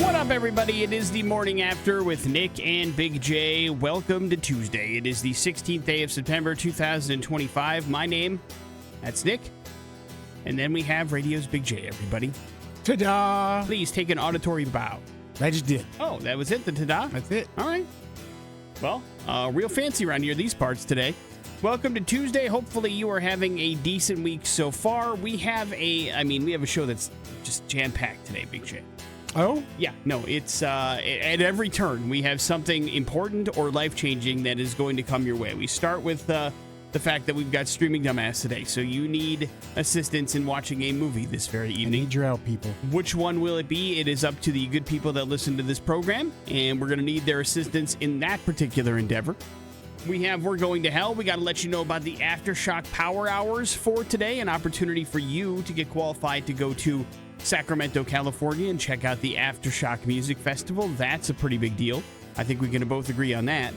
What up, everybody? It is the morning after with Nick and Big J. Welcome to Tuesday. It is the 16th day of September, 2025. My name, that's Nick. And then we have radio's Big J, everybody. Ta-da! Please take an auditory bow. I just did. Oh, that was it? The ta-da? That's it. All right. Well, real fancy around here, these parts today. Welcome to Tuesday. Hopefully you are having a decent week so far. We have a show that's just jam-packed today, Big J. Oh? Yeah, no, it's at every turn we have something important or life-changing that is going to come your way. We start with the fact that we've got Streaming Dumbass today, so you need assistance in watching a movie this very evening. I need your help, people. Which one will it be? It is up to the good people that listen to this program, and we're going to need their assistance in that particular endeavor. We have We're Going to Hell. We got to let you know about the Aftershock Power Hours for today, an opportunity for you to get qualified to go to Sacramento, California, and check out the Aftershock Music Festival. That's a pretty big deal. I think we can both agree on that.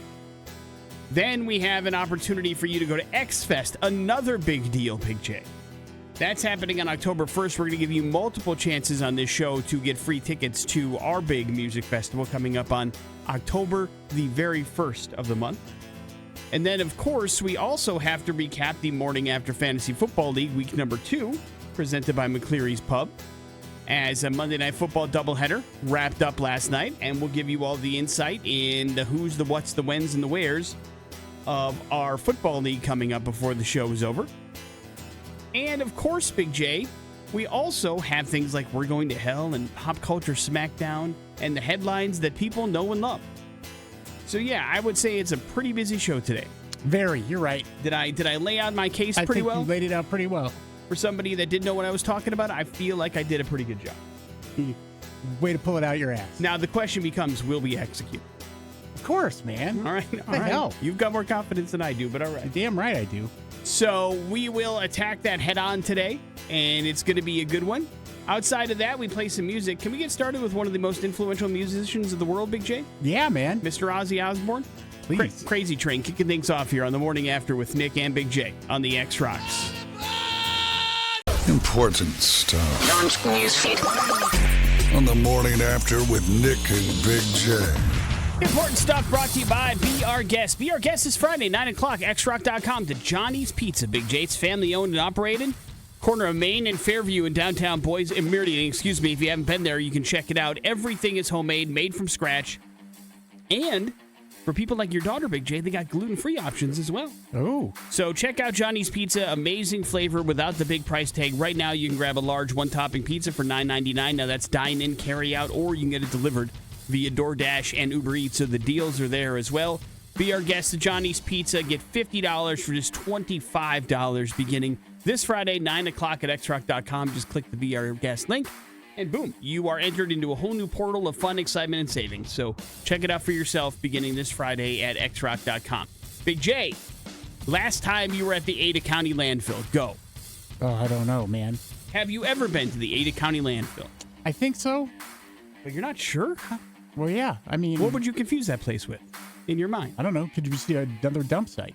Then we have an opportunity for you to go to X-Fest, another big deal, Big J. That's happening on October 1st. We're going to give you multiple chances on this show to get free tickets to our big music festival coming up on October the very 1st of the month. And then, of course, we also have to recap the Morning After Fantasy Football League week number 2, presented by McCleary's Pub, as a Monday Night Football doubleheader wrapped up last night, and we'll give you all the insight in the who's, the what's, the whens, and the wheres of our football league coming up before the show is over. And, of course, Big J, we also have things like We're Going to Hell and Pop Culture Smackdown and the headlines that people know and love. So, yeah, I would say it's a pretty busy show today. Very, you're right. Did I lay out my case pretty well? I think you laid it out pretty well. For somebody that didn't know what I was talking about, I feel like I did a pretty good job. Way to pull it out your ass. Now, the question becomes, will we execute? Of course, man. All right. What the hell? You've got more confidence than I do, but all right. Damn right I do. So we will attack that head on today, and it's going to be a good one. Outside of that, we play some music. Can we get started with one of the most influential musicians of the world, Big J? Yeah, man. Mr. Ozzy Osbourne? Please. Crazy Train, kicking things off here on the Morning After with Nick and Big J on the X Rocks. Important stuff. Launch newsfeed. On the Morning After with Nick and Big J. Important stuff brought to you by Be Our Guest. Be Our Guest is Friday, 9 o'clock, xrock.com to Johnny's Pizza. Big J, it's family owned and operated. Corner of Main and Fairview in downtown Meridian. Excuse me, if you haven't been there, you can check it out. Everything is homemade, made from scratch. And for people like your daughter, Big J, they got gluten-free options as well. Oh. So check out Johnny's Pizza. Amazing flavor without the big price tag. Right now, you can grab a large one-topping pizza for $9.99. Now, that's dine-in, carry-out, or you can get it delivered via DoorDash and Uber Eats. So the deals are there as well. Be our guest at Johnny's Pizza. Get $50 for just $25 beginning this Friday, 9 o'clock at xrock.com. Just click the Be Our Guest link. And boom, you are entered into a whole new portal of fun, excitement, and savings. So check it out for yourself beginning this Friday at xrock.com. Big J, last time you were at the Ada County landfill, go. Oh, I don't know, man. Have you ever been to the Ada County landfill? I think so. But you're not sure? Well, yeah. I mean, what would you confuse that place with in your mind? I don't know. Could you see another dump site?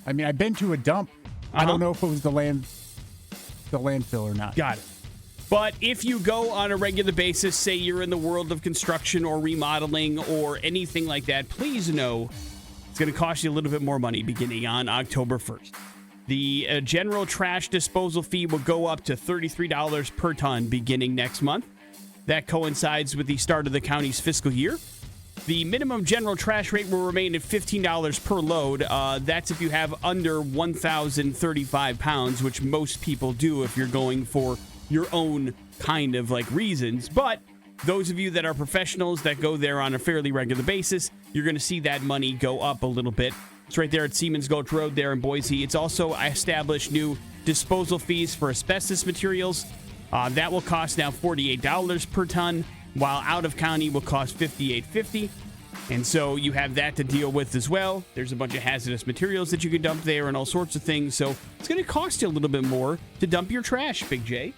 I mean, I've been to a dump. I don't know if it was the landfill or not. Got it. But if you go on a regular basis, say you're in the world of construction or remodeling or anything like that, please know it's going to cost you a little bit more money beginning on October 1st. The general trash disposal fee will go up to $33 per ton beginning next month. That coincides with the start of the county's fiscal year. The minimum general trash rate will remain at $15 per load. That's if you have under 1,035 pounds, which most people do if you're going for your own kind of like reasons. But those of you that are professionals that go there on a fairly regular basis, you're going to see that money go up a little bit. It's right there at Siemens Gulch Road there in Boise. It's also established new disposal fees for asbestos materials. That will cost now $48 per ton, while out of county will cost $58.50. And so you have that to deal with as well. There's a bunch of hazardous materials that you can dump there and all sorts of things. So it's going to cost you a little bit more to dump your trash, Big J.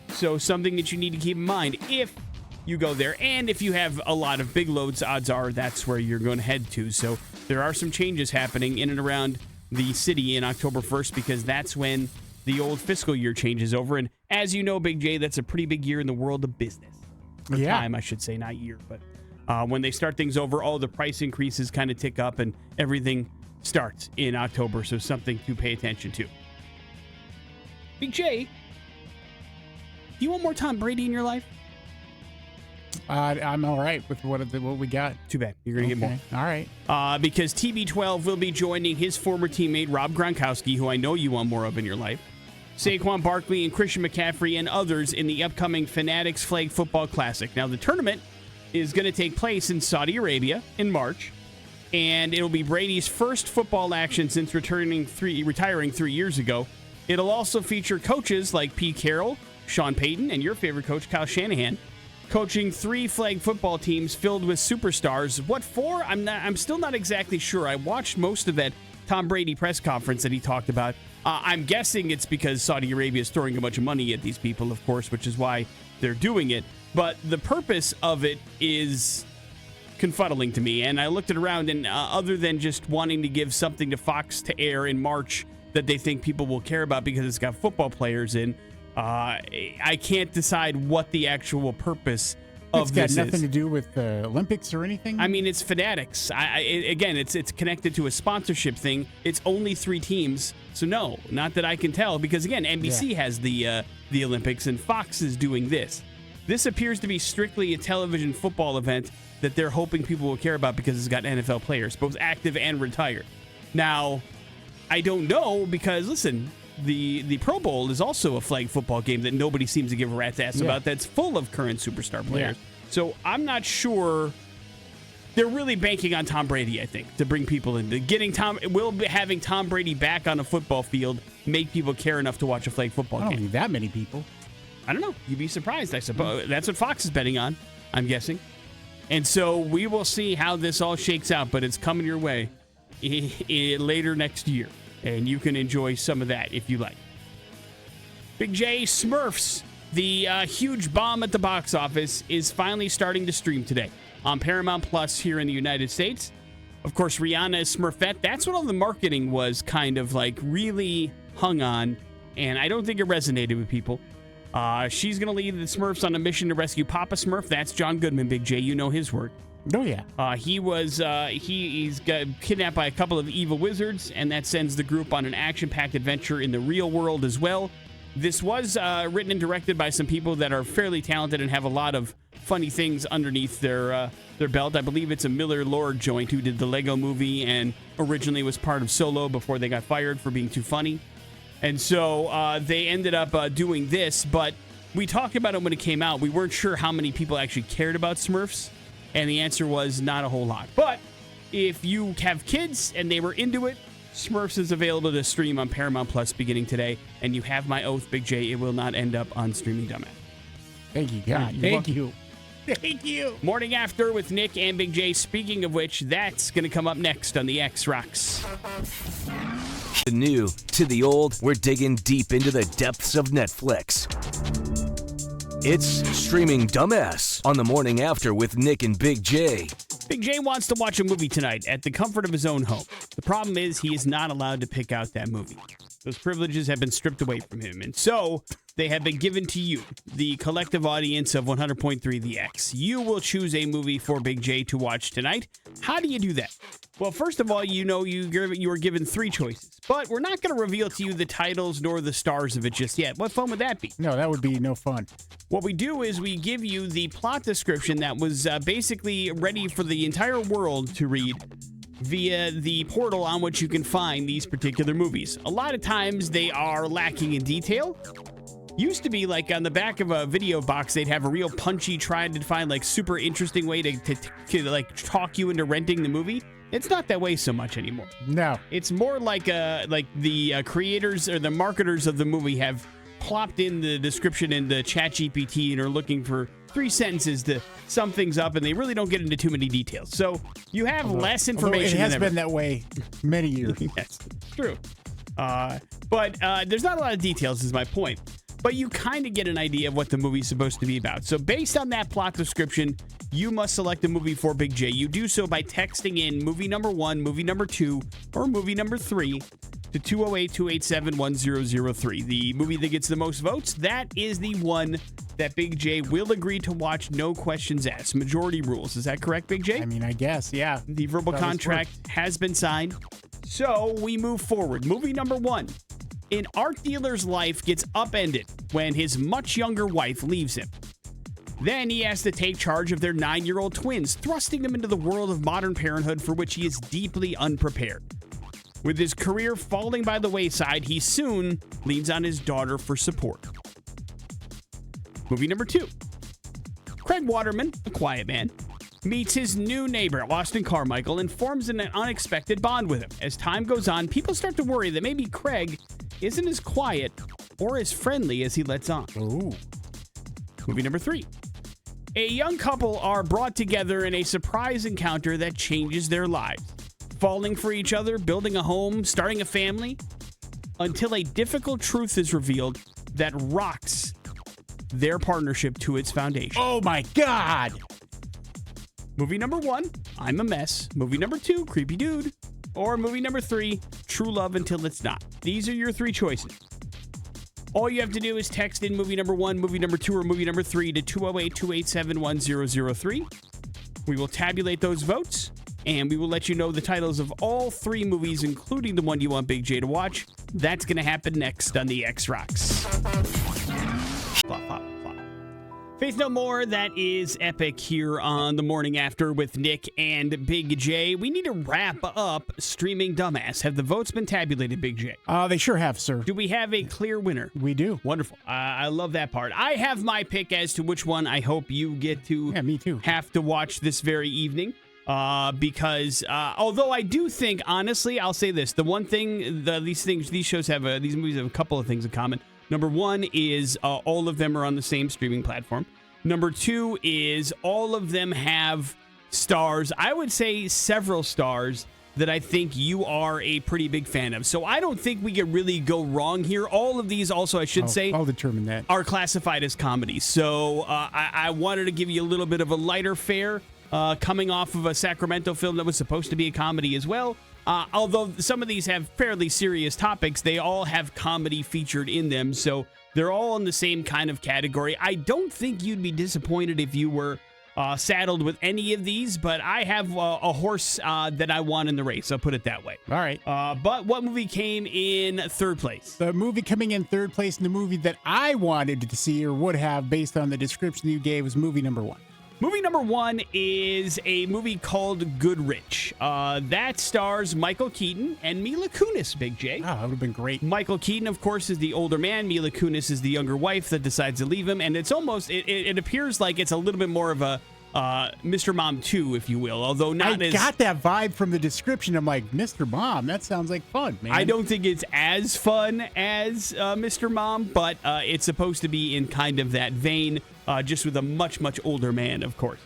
So something that you need to keep in mind if you go there. And if you have a lot of big loads, odds are that's where you're going to head to. So there are some changes happening in and around the city in October 1st because that's when the old fiscal year changes over. And as you know, Big J, that's a pretty big year in the world of business. Or Yeah. time, I should say, not year. But when they start things over, the price increases kind of tick up and everything starts in October. So something to pay attention to. Big J, do you want more Tom Brady in your life? I'm all right with what we got. Too bad. You're going to get more. All right. Because TB12 will be joining his former teammate, Rob Gronkowski, who I know you want more of in your life, Saquon Barkley and Christian McCaffrey and others in the upcoming Fanatics Flag Football Classic. Now, the tournament is going to take place in Saudi Arabia in March, and it'll be Brady's first football action since retiring 3 years ago. It'll also feature coaches like Pete Carroll, Sean Payton, and your favorite coach, Kyle Shanahan, coaching 3 flag football teams filled with superstars. What for? I'm still not exactly sure. I watched most of that Tom Brady press conference that he talked about. I'm guessing it's because Saudi Arabia is throwing a bunch of money at these people, of course, which is why they're doing it. But the purpose of it is confuddling to me. And I looked it around, and other than just wanting to give something to Fox to air in March that they think people will care about because it's got football players in, I can't decide what the actual purpose of this is. It's got nothing to do with the Olympics or anything? I mean, it's Fanatics. Again, it's connected to a sponsorship thing. It's only 3 teams. So no, not that I can tell, because again, NBC has the Olympics and Fox is doing this. This appears to be strictly a television football event that they're hoping people will care about because it's got NFL players, both active and retired. Now, I don't know because, listen, the Pro Bowl is also a flag football game that nobody seems to give a rat's ass about that's full of current superstar players. Yeah. So I'm not sure. They're really banking on Tom Brady, I think, to bring people in. Having Tom Brady back on a football field make people care enough to watch a flag football game. I don't need that many people. I don't know. You'd be surprised, I suppose. That's what Fox is betting on, I'm And so we will see how this all shakes out, but it's coming your way later next year. And you can enjoy some of that if you like. Big J, Smurfs, the huge bomb at the box office, is finally starting to stream today on Paramount Plus here in the United States. Of course, Rihanna is Smurfette. That's what all the marketing was kind of like really hung on, and I don't think it resonated with people. She's going to lead the Smurfs on a mission to rescue Papa Smurf. That's John Goodman, Big J. You know his work. Oh, yeah. He's got kidnapped by a couple of evil wizards, and that sends the group on an action-packed adventure in the real world as well. This was written and directed by some people that are fairly talented and have a lot of funny things underneath their belt. I believe it's a Miller Lord joint who did the Lego Movie and originally was part of Solo before they got fired for being too funny. And so they ended up doing this, but we talked about it when it came out. We weren't sure how many people actually cared about Smurfs. And the answer was not a whole lot. But if you have kids and they were into it, Smurfs is available to stream on Paramount Plus beginning today. And you have my oath, Big J, it will not end up on Streaming Dumbass. Thank you, God. Thank you. Thank you. Morning After with Nick and Big J. Speaking of which, that's going to come up next on the X Rocks. The new to the old, we're digging deep into the depths of Netflix. It's Streaming Dumbass on the Morning After with Nick and Big J. Big J wants to watch a movie tonight at the comfort of his own home. The problem is he is not allowed to pick out that movie. Those privileges have been stripped away from him, and so they have been given to you, the collective audience of 100.3 The X. You will choose a movie for Big J to watch tonight. How do you do that? Well, first of all, you are given 3 choices, but we're not going to reveal to you the titles nor the stars of it just yet. What fun would that be? No, that would be no fun. What we do is we give you the plot description that was basically ready for the entire world to read via the portal on which you can find these particular movies. A lot of times they are lacking in detail. Used to be like on the back of a video box, they'd have a real punchy, trying to find like super interesting way to like talk you into renting the movie. It's not that way so much anymore. No. It's more like the creators or the marketers of the movie have plopped in the description in the ChatGPT and are looking for 3 sentences to sum things up, and they really don't get into too many details. So you have less information. It has been that way many years. Yes, true. But there's not a lot of details is my point. But you kind of get an idea of what the movie's supposed to be about. So based on that plot description, you must select a movie for Big J. You do so by texting in movie number 1, movie number 2, or movie number 3 to 208-287-1003. The movie that gets the most votes, that is the one that Big J will agree to watch, no questions asked. Majority rules. Is that correct, Big J? I mean, I guess, yeah. The verbal contract has been signed. So we move forward. Movie number 1. An art dealer's life gets upended when his much younger wife leaves him. Then he has to take charge of their 9-year-old twins, thrusting them into the world of modern parenthood for which he is deeply unprepared. With his career falling by the wayside, he soon leans on his daughter for support. Movie number 2. Craig Waterman, a quiet man, meets his new neighbor, Austin Carmichael, and forms an unexpected bond with him. As time goes on, people start to worry that maybe Craig isn't as quiet or as friendly as he lets on. Ooh. Movie number 3. A young couple are brought together in a surprise encounter that changes their lives. Falling for each other, building a home, starting a family, until a difficult truth is revealed that rocks their partnership to its foundation. Oh my God! Movie number 1, I'm a Mess. Movie number 2, Creepy Dude. Or movie number 3, True Love Until It's Not. These are your 3 choices. All you have to do is text in movie number 1, movie number 2, or movie number 3 to 208-287-1003. We will tabulate those votes, and we will let you know the titles of all 3 movies, including the one you want Big J to watch. That's going to happen next on the X Rocks. Flop, flop, flop. Faith No More, that is epic here on The Morning After with Nick and Big J. We need to wrap up Streaming Dumbass. Have the votes been tabulated, Big J? They sure have, sir. Do we have a clear winner? We do. Wonderful. I love that part. I have my pick as to which one I hope you get to me too. Have to watch this very evening. Because although I do think, honestly, I'll say this. The one thing, these shows have, these movies have a couple of things in common. Number 1 is all of them are on the same streaming platform. Number 2 is all of them have stars. I would say several stars that I think you are a pretty big fan of. So I don't think we can really go wrong here. All of these also, I should say, I'll determine that, are classified as comedies. So I wanted to give you a little bit of a lighter fare coming off of a Sacramento film that was supposed to be a comedy as well. Although some of these have fairly serious topics, they all have comedy featured in them. So they're all in the same kind of category. I don't think you'd be disappointed if you were saddled with any of these, but I have a horse that I want in the race. I'll put it that way. All right. But what movie came in 3rd place? The movie coming in 3rd place, and the movie that I wanted to see or would have based on the description you gave, was movie number 1. Movie number 1 is a movie called Good Rich. That stars Michael Keaton and Mila Kunis, Big J. Oh, that would have been great. Michael Keaton, of course, is the older man. Mila Kunis is the younger wife that decides to leave him. And it's almost, it appears like it's a little bit more of a Mr. Mom 2, if you will. Although not I got that vibe from the description. I'm like, Mr. Mom, that sounds like fun, man. I don't think it's as fun as Mr. Mom, but it's supposed to be in kind of that vein. Just with a much, much older man, of course.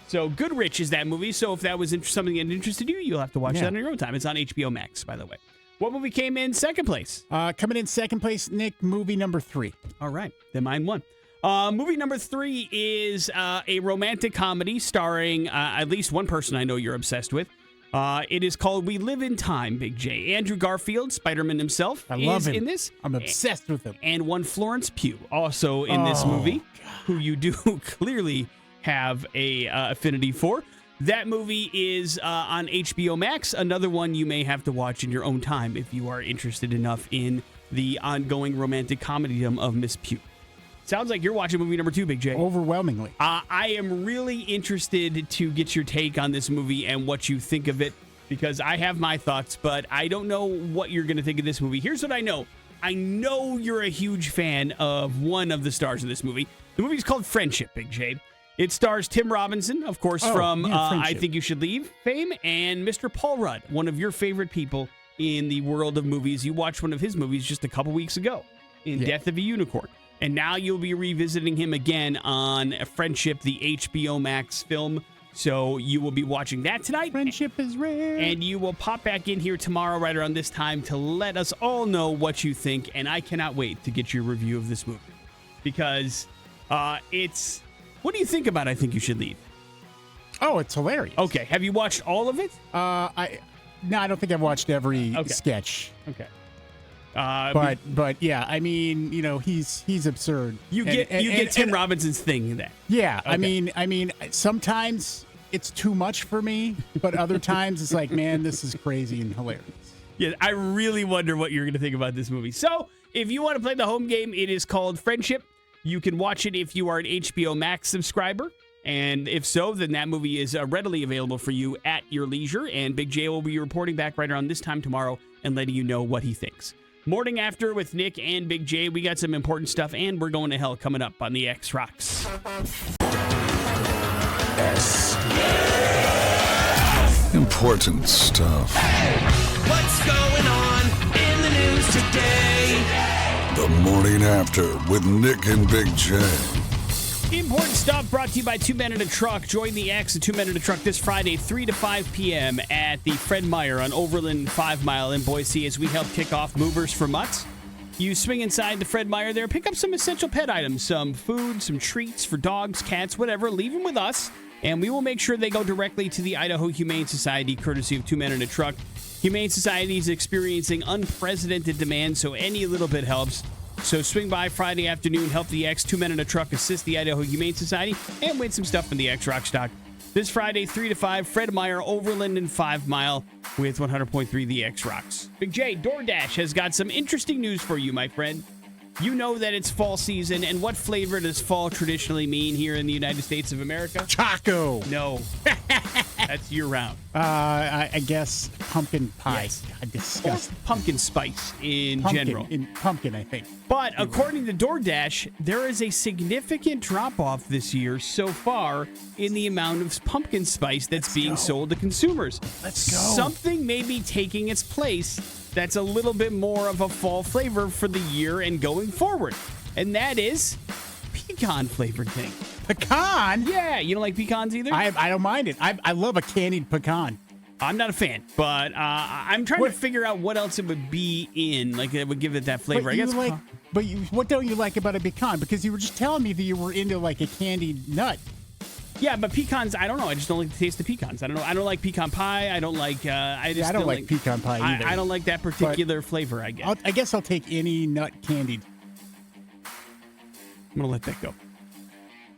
So Good Rich is that movie. So if that was something that interested you, you'll have to watch that on your own time. It's on HBO Max, by the way. What movie came in 2nd place? Coming in 2nd place, Nick, movie number 3. All right. Then mine won. Movie number 3 is a romantic comedy starring at least one person I know you're obsessed with. It is called We Live in Time, Big J. Andrew Garfield, Spider-Man himself, I love him. in this. I'm obsessed with him. And one Florence Pugh, also in this movie, who you do clearly have a affinity for. That movie is on HBO Max. Another one you may have to watch in your own time if you are interested enough in the ongoing romantic comedy of Miss Pugh. Sounds like you're watching movie number 2, Big J. Overwhelmingly. I am really interested to get your take on this movie and what you think of it, because I have my thoughts, but I don't know what you're going to think of this movie. Here's what I know. I know you're a huge fan of one of the stars of this movie. The movie's called Friendship, Big J. It stars Tim Robinson, of course, from I Think You Should Leave fame, and Mr. Paul Rudd, one of your favorite people in the world of movies. You watched one of his movies just a couple weeks ago in Death of a Unicorn. And now you'll be revisiting him again on Friendship, the HBO Max film. So you will be watching that tonight. Friendship is rare. And you will pop back in here tomorrow right around this time to let us all know what you think. And I cannot wait to get your review of this movie. Because it's... What do you think about I Think You Should Leave? Oh, it's hilarious. Okay. Have you watched all of it? No, I don't think I've watched every sketch. Okay. But yeah, I mean, he's absurd. You get Tim Robinson's thing in that. Yeah, Okay. I mean, sometimes it's too much for me, but other times it's like, man, this is crazy and hilarious. Yeah, I really wonder what you're going to think about this movie. So, if you want to play the home game, it is called Friendship. You can watch it if you are an HBO Max subscriber. And if so, then that movie is readily available for you at your leisure. And Big J will be reporting back right around this time tomorrow and letting you know what he thinks. Morning After with Nick and Big J. We got some important stuff, and we're going to hell coming up on the X Rocks. Important stuff. What's going on in the news today? The Morning After with Nick and Big J. Important stuff brought to you by Two Men in a Truck. Join the X and Two Men in a Truck this Friday, 3 to 5 p.m. at the Fred Meyer on Overland 5 Mile in Boise as we help kick off Movers for Mutts. You swing inside the Fred Meyer there, pick up some essential pet items, some food, some treats for dogs, cats, whatever. Leave them with us, and we will make sure they go directly to the Idaho Humane Society, courtesy of Two Men in a Truck. Humane Society is experiencing unprecedented demand, so any little bit helps. So swing by Friday afternoon, help the X, Two Men in a Truck, assist the Idaho Humane Society, and win some stuff from the X Rock stock. This Friday, 3 to 5, Fred Meyer, Overland and 5 Mile with 100.3 The X Rocks. Big J, DoorDash has got some interesting news for you, my friend. You know that it's fall season, and what flavor does fall traditionally mean here in the United States of America? Choco. No. That's year-round. I guess pumpkin pie. Yes. God, disgusting. Or pumpkin spice in general. Pumpkin, I think. But according to DoorDash, there is a significant drop-off this year so far in the amount of pumpkin spice that's being sold to consumers. Let's go. Something may be taking its place that's a little bit more of a fall flavor for the year and going forward. And that is pecan-flavored thing. Pecan? Yeah, you don't like pecans either? I don't mind it. I love a candied pecan. I'm not a fan, but I'm trying to figure out what else it would be in, like that would give it that flavor. What don't you like about a pecan? Because you were just telling me that you were into like a candied nut. Yeah, but pecans, I don't know. I just don't like the taste of pecans. I don't know. I don't like pecan pie. I don't like. I don't like pecan pie either. I don't like that particular flavor. I guess. I guess I'll take any nut candied. I'm gonna let that go.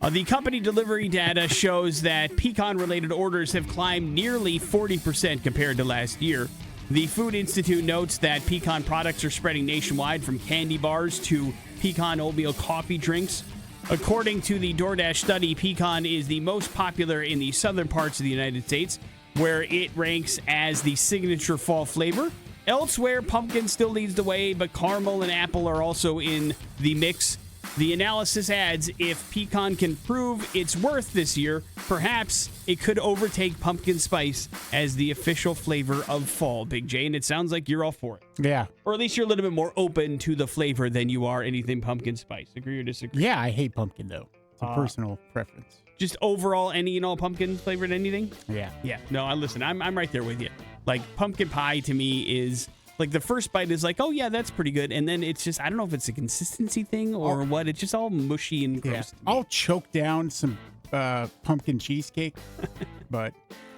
The company delivery data shows that pecan-related orders have climbed nearly 40% compared to last year. The Food Institute notes that pecan products are spreading nationwide, from candy bars to pecan oatmeal coffee drinks. According to the DoorDash study, pecan is the most popular in the southern parts of the United States, where it ranks as the signature fall flavor. Elsewhere, pumpkin still leads the way, but caramel and apple are also in the mix. The analysis adds, if pecan can prove its worth this year, perhaps it could overtake pumpkin spice as the official flavor of fall, Big J, and it sounds like you're all for it. Yeah. Or at least you're a little bit more open to the flavor than you are anything pumpkin spice. Agree or disagree? Yeah, I hate pumpkin, though. It's a personal preference. Just overall, any and all pumpkin flavored anything? Yeah. Yeah. No, I'm right there with you. Like, pumpkin pie to me is... Like, the first bite is like, oh, yeah, that's pretty good. And then it's just, I don't know if it's a consistency thing or what. It's just all mushy and gross. Yeah. I'll choke down some pumpkin cheesecake, but...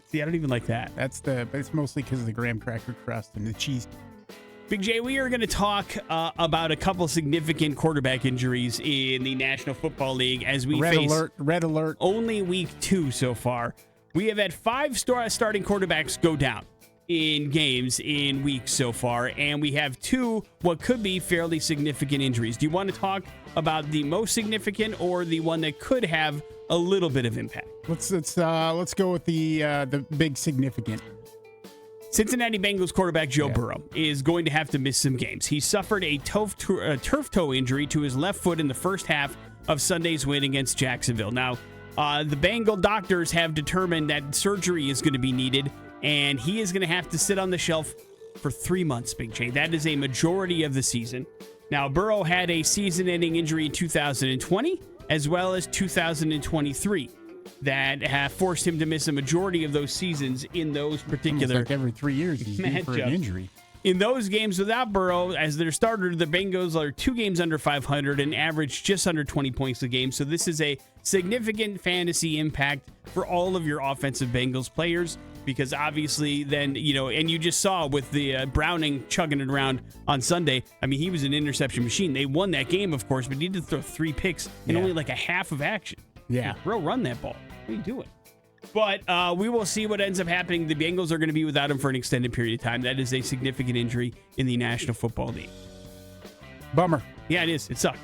See, I don't even like that. It's mostly because of the graham cracker crust and the cheese. Big J, we are going to talk about a couple significant quarterback injuries in the National Football League as we face... Red alert. Only week 2 so far. We have had 5 starting quarterbacks go down in games in weeks so far, and we have 2 what could be fairly significant injuries. Do you want to talk about the most significant or the one that could have a little bit of impact? Let's go with the big significant. Cincinnati Bengals quarterback Joe Burrow is going to have to miss some games. He suffered a turf toe injury to his left foot in the first half of Sunday's win against Jacksonville. Now, the Bengal doctors have determined that surgery is going to be needed, and he is going to have to sit on the shelf for 3 months, Big J. That is a majority of the season. Now, Burrow had a season-ending injury in 2020 as well as 2023 that have forced him to miss a majority of those seasons in those particular almost like every 3 years he's due for an injury. In those games without Burrow as their starter, the Bengals are 2 games under 500 and average just under 20 points a game. So this is a significant fantasy impact for all of your offensive Bengals players. because obviously then, and you just saw with the Browning chugging it around on Sunday. I mean, he was an interception machine. They won that game, of course, but he did throw 3 picks in only like a half of action. Yeah. Bro, run that ball. What are you doing? But we will see what ends up happening. The Bengals are going to be without him for an extended period of time. That is a significant injury in the National Football League. Bummer. Yeah, it is. It sucked.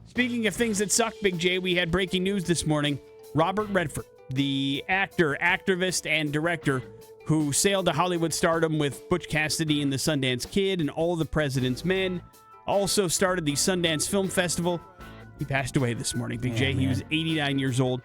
Speaking of things that suck, Big J, we had breaking news this morning. Robert Redford, the actor, activist, and director who sailed to Hollywood stardom with Butch Cassidy and the Sundance Kid and All the President's Men, also started the Sundance Film Festival. He passed away this morning, Big J. He was 89 years old.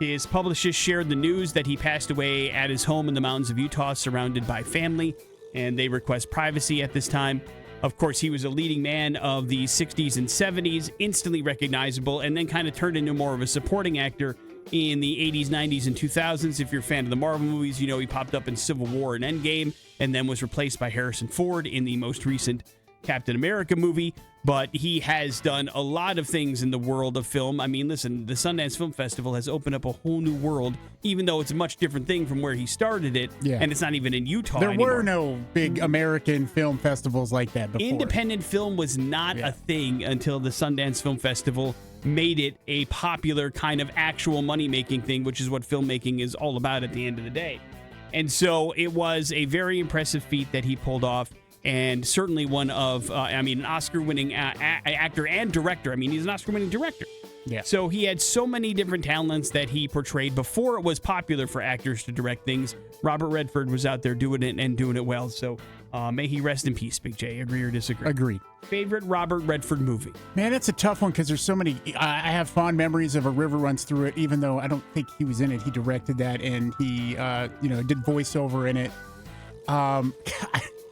His publicist shared the news that he passed away at his home in the mountains of Utah, surrounded by family, and they request privacy at this time. Of course, he was a leading man of the 60s and 70s, instantly recognizable, and then kind of turned into more of a supporting actor in the 80s, 90s, and 2000s. If you're a fan of the Marvel movies, you know he popped up in Civil War and Endgame, and then was replaced by Harrison Ford in the most recent Captain America movie. But he has done a lot of things in the world of film. I mean, listen, the Sundance Film Festival has opened up a whole new world, even though it's a much different thing from where he started it, and it's not even in Utah anymore. There were no big American film festivals like that before. Independent film was not a thing until the Sundance Film Festival made it a popular kind of actual money-making thing, which is what filmmaking is all about at the end of the day. And so it was a very impressive feat that he pulled off. And certainly one of, an Oscar-winning actor and director. I mean, he's an Oscar-winning director. Yeah. So he had so many different talents that he portrayed before it was popular for actors to direct things. Robert Redford was out there doing it and doing it well. So may he rest in peace, Big J. Agree or disagree? Agreed. Favorite Robert Redford movie? Man, it's a tough one because there's so many. I have fond memories of A River Runs Through It, even though I don't think he was in it. He directed that, and he, did voiceover in it.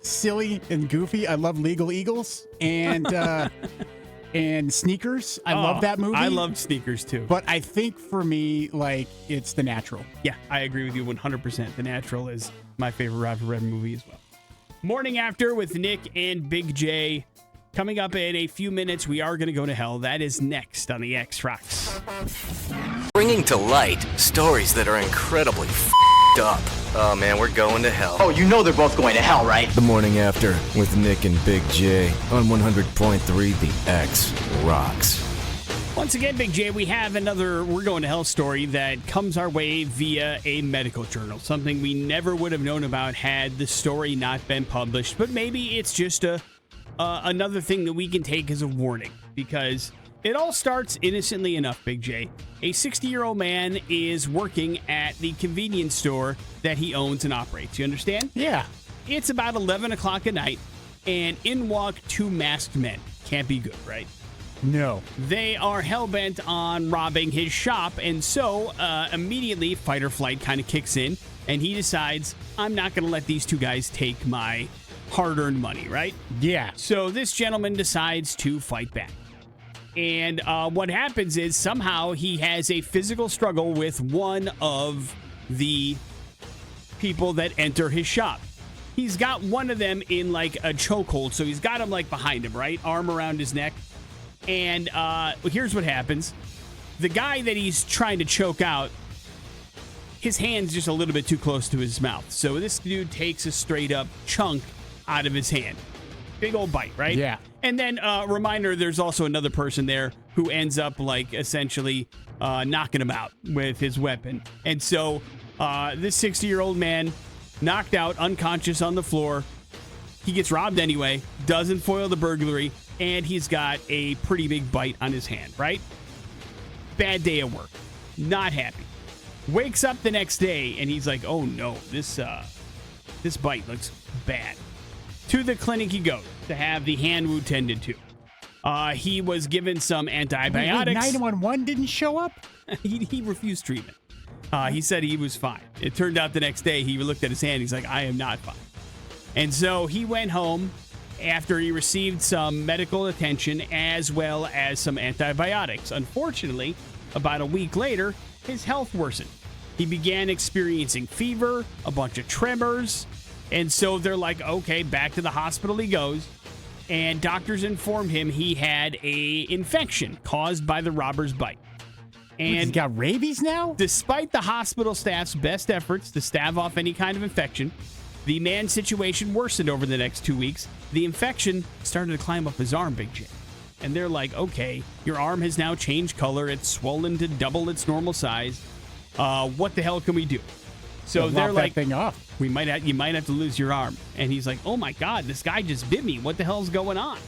Silly and goofy. I love Legal Eagles and and Sneakers. I love that movie. I loved Sneakers too. But I think for me, it's The Natural. Yeah, I agree with you 100%. The Natural is my favorite Robert Redford movie as well. Morning After with Nick and Big J. Coming up in a few minutes, we are going to go to hell. That is next on the X Rocks. Bringing to light stories that are incredibly up. Oh man, we're going to hell. Oh, you know they're both going to hell, right? The Morning After with Nick and Big J on 100.3 The X Rocks. Once again, Big J, we have another We're Going to Hell story that comes our way via a medical journal. Something we never would have known about had the story not been published. But maybe it's just another thing that we can take as a warning, because it all starts innocently enough, Big J. A 60-year-old man is working at the convenience store that he owns and operates. You understand? Yeah. It's about 11 o'clock at night, and in walk 2 masked men. Can't be good, right? No. They are hell-bent on robbing his shop, and so immediately fight or flight kind of kicks in, and he decides, I'm not going to let these 2 guys take my hard-earned money, right? Yeah. So this gentleman decides to fight back. And what happens is somehow he has a physical struggle with one of the people that enter his shop. He's got one of them in like a chokehold, so he's got him like behind him, right? Arm around his neck. And here's what happens. The guy that he's trying to choke out, his hand's just a little bit too close to his mouth. So this dude takes a straight up chunk out of his hand. Big old bite, right? Yeah. And then, reminder, there's also another person there who ends up, essentially knocking him out with his weapon. And so this 60-year-old man, knocked out, unconscious on the floor, he gets robbed anyway, doesn't foil the burglary, and he's got a pretty big bite on his hand, right? Bad day at work. Not happy. Wakes up the next day, and he's like, oh, no, this bite looks bad. To the clinic he goes to have the hand wound tended to. He was given some antibiotics. 911 didn't show up? He refused treatment. He said he was fine. It turned out the next day he looked at his hand. He's like, I am not fine. And so he went home after he received some medical attention as well as some antibiotics. Unfortunately, about a week later, his health worsened. He began experiencing fever, a bunch of tremors. And so they're like, okay, back to the hospital he goes. And doctors informed him he had an infection caused by the robber's bite. He's And got rabies now? despite the hospital staff's best efforts to stave off any kind of infection, the man's situation worsened over the next 2 weeks. The infection started to climb up his arm, Big J. And they're like, okay, your arm has now changed color. It's swollen to double its normal size. What the hell can we do? So Lop they're that like, thing off. you might have to lose your arm. And he's like, oh my God, this guy just bit me. What the hell's going on?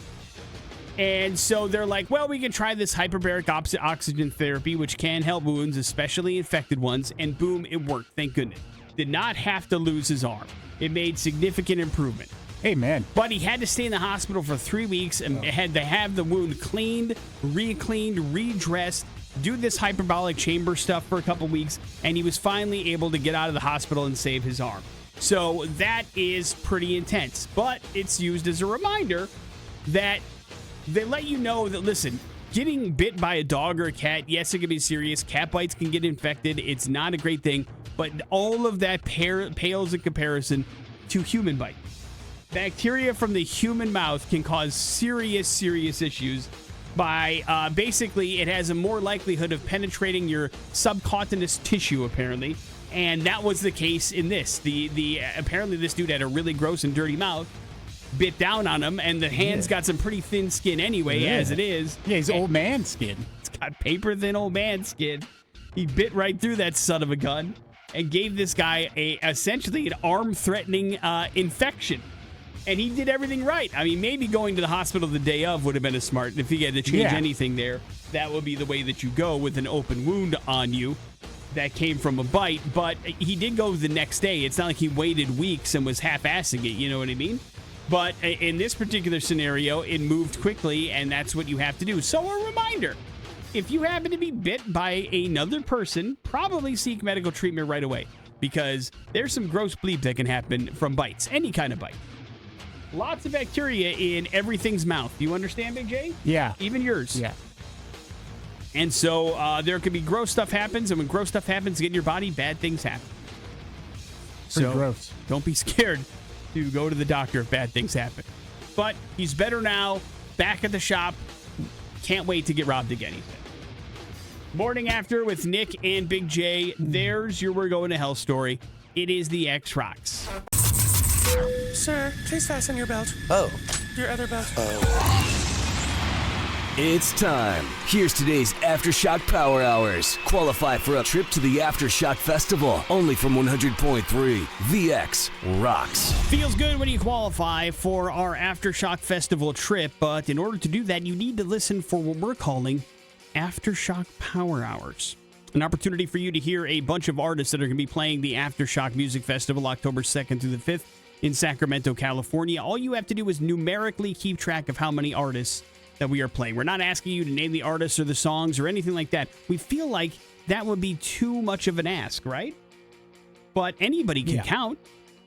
And so they're like, well, we can try this hyperbaric oxygen therapy, which can help wounds, especially infected ones. And boom, it worked. Thank goodness. Did not have to lose his arm. It made significant improvement. Hey, man. But he had to stay in the hospital for 3 weeks and had to have the wound cleaned, re-cleaned, redressed, do this hyperbolic chamber stuff for a couple weeks, and he was finally able to get out of the hospital and save his arm. So that is pretty intense. But it's used as a reminder that they let you know that, listen, getting bit by a dog or a cat, yes, it can be serious. Cat bites can get infected. It's not a great thing. But all of that pales in comparison to human bite. Bacteria from the human mouth can cause serious issues by basically it has a more likelihood of penetrating your subcutaneous tissue, apparently. And that was the case in this. Apparently this dude had a really gross and dirty mouth, bit down on him, and the hand's got some pretty thin skin anyway, as it is. Yeah, he's old man skin. It's got paper thin old man skin. He bit right through that son of a gun and gave this guy essentially an arm-threatening infection. And he did everything right. I mean, maybe going to the hospital the day of would have been a smart. If he had to change anything there, that would be the way that you go with an open wound on you that came from a bite. But he did go the next day. It's not like he waited weeks and was half-assing it. You know what I mean? But in this particular scenario, it moved quickly, and that's what you have to do. So a reminder, if you happen to be bit by another person, probably seek medical treatment right away, because there's some gross bleep that can happen from bites, any kind of bite. Lots of bacteria in everything's mouth. Do you understand, Big J? Yeah. Even yours. Yeah. And so there could be gross stuff happens, and when gross stuff happens in your body, bad things happen. Pretty So gross. don't be scared to go to the doctor if bad things happen. But he's better now, back at the shop. Can't wait to get robbed again, he said. Morning After with Nick and Big J. There's your We're Going to Hell story. It is the X-Rocks. Sir, please fasten your belt. Oh. Your other belt. It's time. Here's today's Aftershock Power Hours. Qualify for a trip to the Aftershock Festival, only from 100.3 VX Rocks. Feels good when you qualify for our Aftershock Festival trip, but in order to do that, you need to listen for what we're calling Aftershock Power Hours. An opportunity for you to hear a bunch of artists that are going to be playing the Aftershock Music Festival October 2nd through the 5th in Sacramento, California. All you have to do is numerically keep track of how many artists that we are playing. We're not asking you to name the artists or the songs or anything like that. We feel like that would be too much of an ask, right? But anybody can count,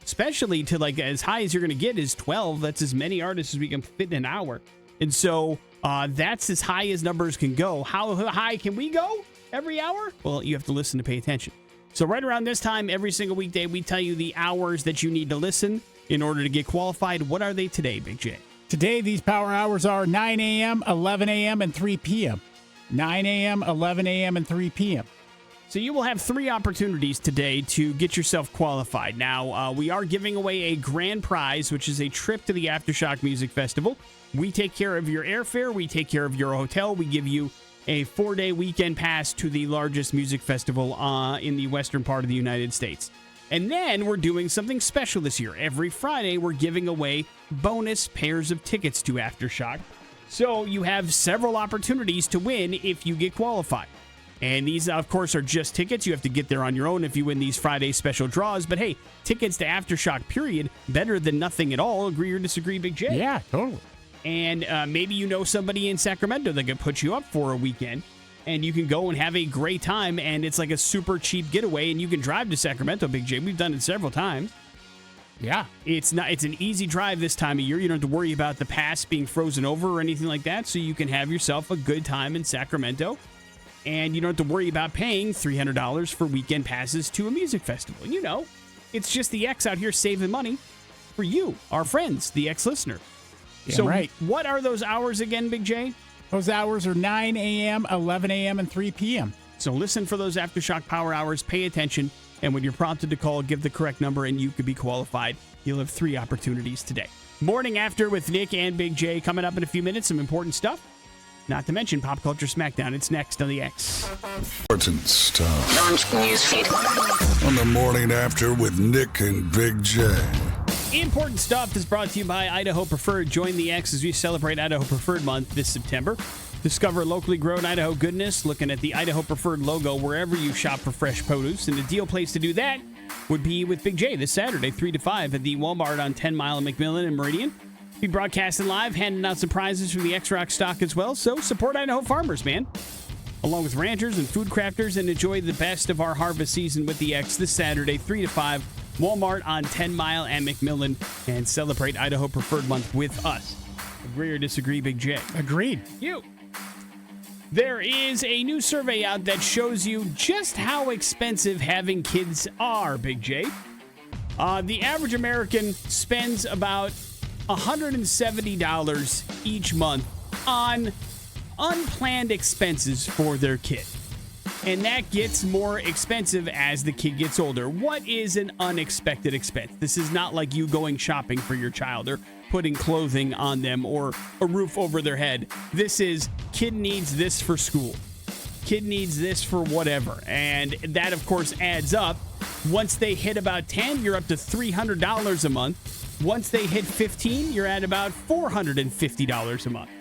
especially to like as high as you're going to get is 12. That's as many artists as we can fit in an hour. And so that's as high as numbers can go. How high can we go every hour? Well, you have to listen to pay attention. So right around this time, every single weekday, we tell you the hours that you need to listen in order to get qualified. What are they today, Big J? Today, these power hours are 9 a.m., 11 a.m., and 3 p.m. 9 a.m., 11 a.m., and 3 p.m. So you will have 3 opportunities today to get yourself qualified. Now, we are giving away a grand prize, which is a trip to the Aftershock Music Festival. We take care of your airfare. We take care of your hotel. We give you a 4-day weekend pass to the largest music festival in the western part of the United States. And then we're doing something special this year. Every Friday, we're giving away bonus pairs of tickets to Aftershock. So you have several opportunities to win if you get qualified. And these, of course, are just tickets. You have to get there on your own if you win these Friday special draws. But hey, tickets to Aftershock, period. Better than nothing at all. Agree or disagree, Big J? Yeah, totally. And maybe you know somebody in Sacramento that could put you up for a weekend. And you can go and have a great time. And it's like a super cheap getaway. And you can drive to Sacramento, Big J. We've done it several times. Yeah. It's an easy drive this time of year. You don't have to worry about the pass being frozen over or anything like that. So you can have yourself a good time in Sacramento. And you don't have to worry about paying $300 for weekend passes to a music festival. You know, it's just the X out here saving money for you, our friends, the X listener. So right. What are those hours again, Big J? Those hours are 9 a.m., 11 a.m., and 3 p.m. So listen for those Aftershock Power Hours, pay attention, and when you're prompted to call, give the correct number and you could be qualified. You'll have 3 opportunities today. Morning After with Nick and Big J coming up in a few minutes. Some important stuff. Not to mention Pop Culture Smackdown. It's next on the X. Important stuff. Launch newsfeed. On the morning after with Nick and Big J. Important Stuff is brought to you by Idaho Preferred. Join the X as we celebrate Idaho Preferred Month this September. Discover locally grown Idaho goodness looking at the Idaho Preferred logo wherever you shop for fresh produce. And the deal place to do that would be with Big J this Saturday, 3 to 5 at the Walmart on 10 Mile and McMillan and Meridian. Be broadcasting live, handing out some prizes from the X-Rock stock as well. So support Idaho farmers, man. Along with ranchers and food crafters, and enjoy the best of our harvest season with the X this Saturday, 3 to 5, Walmart on 10 Mile and McMillan, and celebrate Idaho Preferred Month with us. Agree or disagree, Big J? Agreed. You. There is a new survey out that shows you just how expensive having kids are, Big J. The average American spends about $170 each month on unplanned expenses for their kid. And that gets more expensive as the kid gets older. What is an unexpected expense? This is not like you going shopping for your child or putting clothing on them or a roof over their head. This is kid needs this for school. Kid needs this for whatever. And that, of course, adds up. Once they hit about 10, you're up to $300 a month. Once they hit 15, you're at about $450 a month.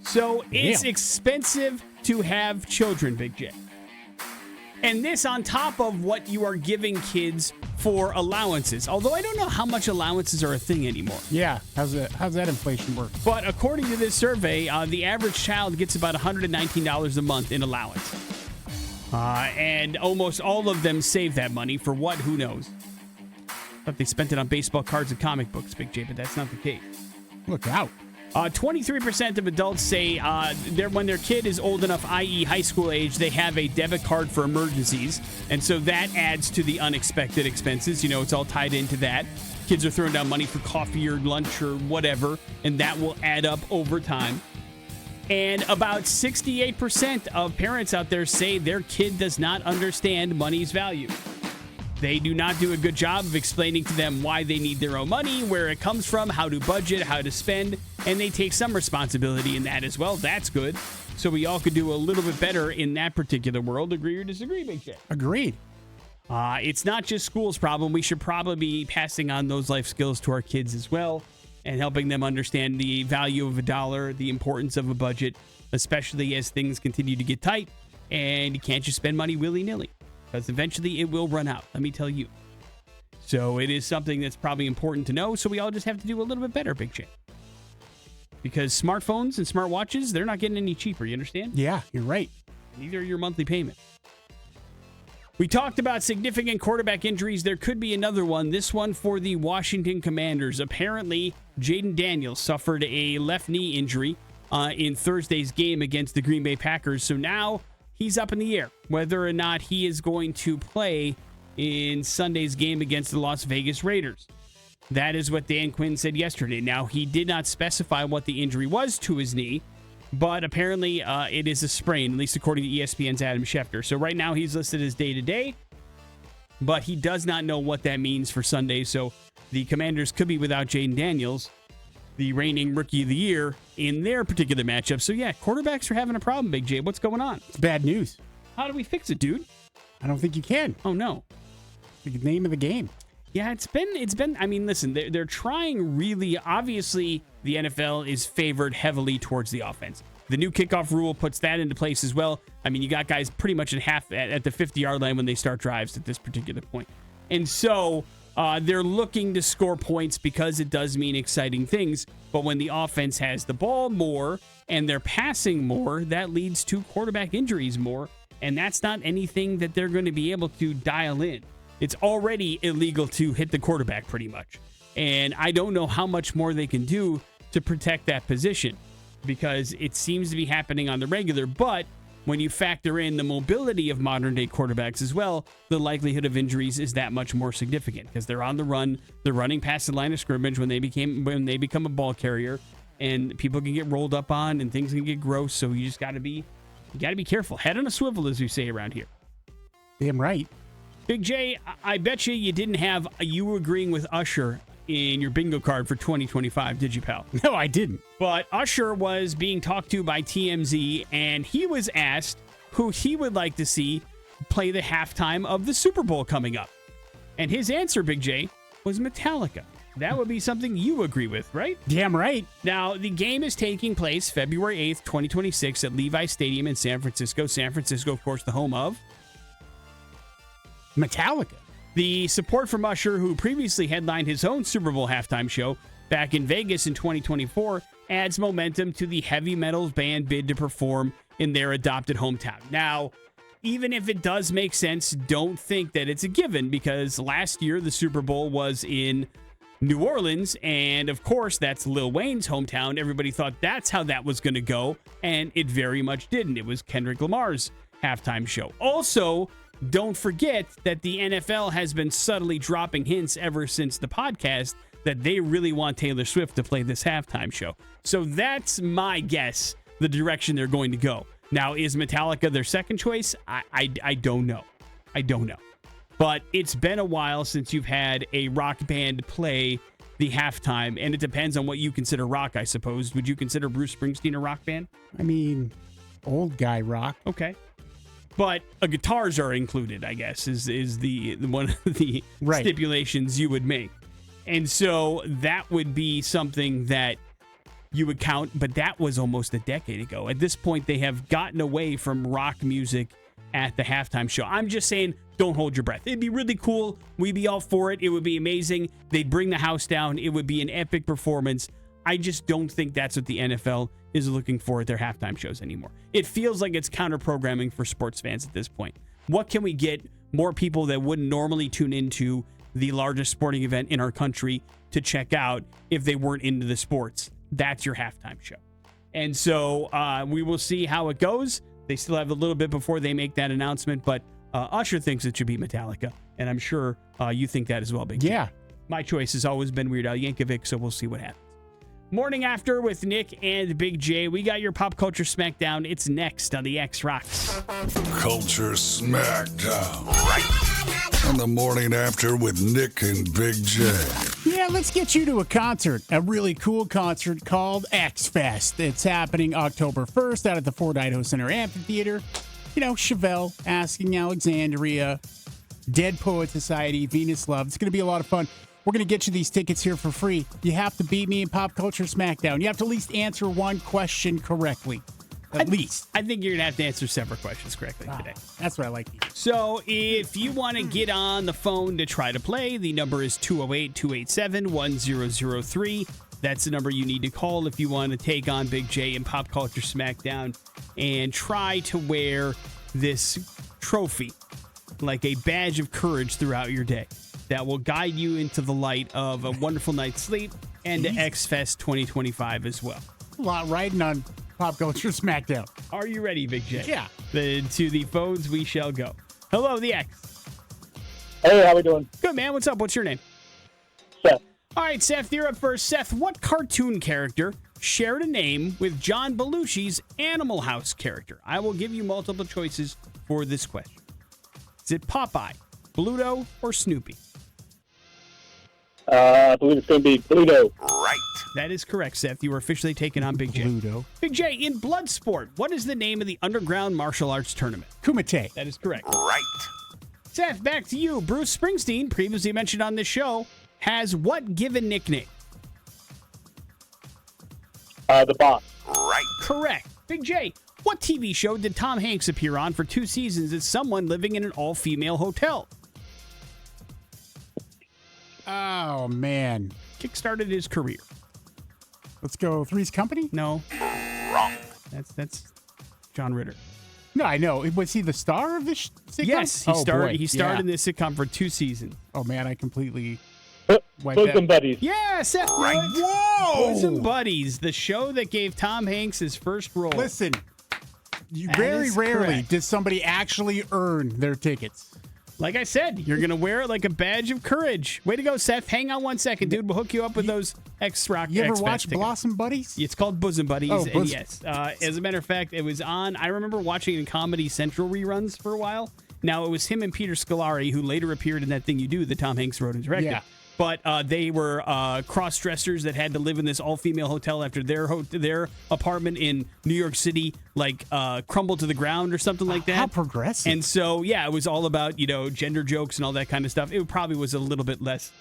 So it's expensive to have children, Big J. And this on top of what you are giving kids for allowances. Although I don't know how much allowances are a thing anymore. Yeah. How's that inflation work? But according to this survey, the average child gets about $119 a month in allowance. And almost all of them save that money for what? Who knows? But they spent it on baseball cards and comic books, Big J, but that's not the case. Look out. 23% of adults say when their kid is old enough, i.e. high school age, they have a debit card for emergencies. And so that adds to the unexpected expenses. You know, it's all tied into that. Kids are throwing down money for coffee or lunch or whatever, and that will add up over time. And about 68% of parents out there say their kid does not understand money's value. They do not do a good job of explaining to them why they need their own money, where it comes from, how to budget, how to spend, and they take some responsibility in that as well. That's good. So we all could do a little bit better in that particular world. Agree or disagree, Big J? Agreed. It's not just school's problem. We should probably be passing on those life skills to our kids as well and helping them understand the value of a dollar, the importance of a budget, especially as things continue to get tight and you can't just spend money willy-nilly. Because eventually it will run out, let me tell you. So it is something that's probably important to know, so we all just have to do a little bit better, Big J. Because smartphones and smartwatches, they're not getting any cheaper, you understand? Yeah, you're right. Neither are your monthly payment. We talked about significant quarterback injuries. There could be another one, this one for the Washington Commanders. Apparently, Jaden Daniels suffered a left knee injury in Thursday's game against the Green Bay Packers, so now he's up in the air whether or not he is going to play in Sunday's game against the Las Vegas Raiders. That is what Dan Quinn said yesterday. Now, he did not specify what the injury was to his knee, but apparently it is a sprain, at least according to ESPN's Adam Schefter. So right now he's listed as day-to-day, but he does not know what that means for Sunday. So the Commanders could be without Jaden Daniels, the reigning Rookie of the Year, in their particular matchup. So yeah, quarterbacks are having a problem, Big J. What's going on? It's bad news. How do we fix it, dude? I don't think you can. Oh, no. The name of the game. Yeah, it's been, I mean, listen, they're trying really, obviously, the NFL is favored heavily towards the offense. The new kickoff rule puts that into place as well. I mean, you got guys pretty much at the 50-yard line when they start drives at this particular point. And so they're looking to score points because it does mean exciting things. But when the offense has the ball more and they're passing more, that leads to quarterback injuries more. And that's not anything that they're going to be able to dial in. It's already illegal to hit the quarterback pretty much. And I don't know how much more they can do to protect that position because it seems to be happening on the regular. But when you factor in the mobility of modern day quarterbacks as well, the likelihood of injuries is that much more significant because they're on the run. They're running past the line of scrimmage when they become a ball carrier, and people can get rolled up on and things can get gross. So you just got to be You got to be careful. Head on a swivel, as we say around here. Damn right. Big J, I bet you didn't have you agreeing with Usher in your bingo card for 2025, did you, pal? No, I didn't. But Usher was being talked to by TMZ, and he was asked who he would like to see play the halftime of the Super Bowl coming up. And his answer, Big J, was Metallica. That would be something you agree with, right? Damn right. Now, the game is taking place February 8th, 2026 at Levi Stadium in San Francisco. San Francisco, of course, the home of Metallica. The support from Usher, who previously headlined his own Super Bowl halftime show back in Vegas in 2024, adds momentum to the heavy metal band bid to perform in their adopted hometown. Now, even if it does make sense, don't think that it's a given, because last year the Super Bowl was in New Orleans, and of course that's Lil Wayne's hometown. Everybody thought that's how that was going to go, and it very much didn't. It was Kendrick Lamar's halftime show. Also, don't forget that the NFL has been subtly dropping hints ever since the podcast that they really want Taylor Swift to play this halftime show. So that's my guess, the direction they're going to go. Now, is Metallica their second choice? I don't know. I don't know. But it's been a while since you've had a rock band play the halftime, and it depends on what you consider rock, I suppose. Would you consider Bruce Springsteen a rock band? I mean, old guy rock. Okay. But guitars are included, I guess, is the one of the stipulations you would make. And so that would be something that you would count, but that was almost a decade ago. At this point, they have gotten away from rock music at the halftime show. I'm just saying, don't hold your breath. It'd be really cool. We'd be all for it. It would be amazing. They'd bring the house down. It would be an epic performance. I just don't think that's what the NFL is looking for at their halftime shows anymore. It feels like it's counter-programming for sports fans at this point. What can we get more people that wouldn't normally tune into the largest sporting event in our country to check out if they weren't into the sports? That's your halftime show. And so we will see how it goes. They still have a little bit before they make that announcement, but Usher thinks it should be Metallica, and I'm sure you think that as well, Big J. Yeah. My choice has always been Weird Al Yankovic, so we'll see what happens. Morning After with Nick and Big J. We got your Pop Culture Smackdown. It's next on the X Rocks. Culture Smackdown. Right. On the Morning After with Nick and Big J. Yeah, let's get you to a concert, a really cool concert called X Fest. It's happening October 1st out at the Ford Idaho Center Amphitheater. You know, Chevelle, Asking Alexandria, Dead Poet Society, Venus Love. It's going to be a lot of fun. We're going to get you these tickets here for free. You have to beat me in Pop Culture Smackdown. You have to at least answer one question correctly. At least. I think you're going to have to answer several questions correctly today. That's what I like to hear. So if you want to get on the phone to try to play, the number is 208-287-1003. That's the number you need to call if you want to take on Big J and Pop Culture Smackdown and try to wear this trophy like a badge of courage throughout your day that will guide you into the light of a wonderful night's sleep and to X Fest 2025 as well. A lot riding on Pop Culture Smackdown. Are you ready, Big J? Yeah. Then to the phones we shall go. Hello, the X. Hey, how we doing? Good, man. What's up? What's your name? Seth. All right, Seth, you're up first. Seth, what cartoon character shared a name with John Belushi's Animal House character? I will give you multiple choices for this question. Is it Popeye, Bluto, or Snoopy? I believe it's going to be Pluto. Right. That is correct, Seth. You are officially taken on Big J. Bluto. Big J, in Bloodsport, what is the name of the underground martial arts tournament? Kumite. That is correct. Right. Seth, back to you. Bruce Springsteen, previously mentioned on this show, has what given nickname? The Boss. Right. Correct. Big J, what TV show did Tom Hanks appear on for 2 seasons as someone living in an all-female hotel? Oh, man. Kickstarted his career. Let's go Three's Company? No. Wrong. That's John Ritter. No, I know. Was he the star of this sitcom? Yes, he Oh, started. boy. He starred Yeah. in this sitcom for 2 seasons. Oh, man, I completely went Bosom that. Buddies. Yeah, Seth. Right. Whoa! Bosom Buddies, the show that gave Tom Hanks his first role. Listen, That very is rarely correct. does somebody actually earn their tickets. Like I said, you're going to wear it like a badge of courage. Way to go, Seth. Hang on 1 second, dude. We'll hook you up with those X-Rock. You ever X-Fest watch tickets. Blossom Buddies? It's called Bosom Buddies. Oh, And Bosom. yes, as a matter of fact, it was on. I remember watching it in Comedy Central reruns for a while. Now, it was him and Peter Scolari, who later appeared in That Thing You Do that Tom Hanks wrote and directed. Yeah. But they were cross-dressers that had to live in this all-female hotel after their apartment in New York City, crumbled to the ground or something like that. How progressive. And so, yeah, it was all about, gender jokes and all that kind of stuff. It probably was a little bit less,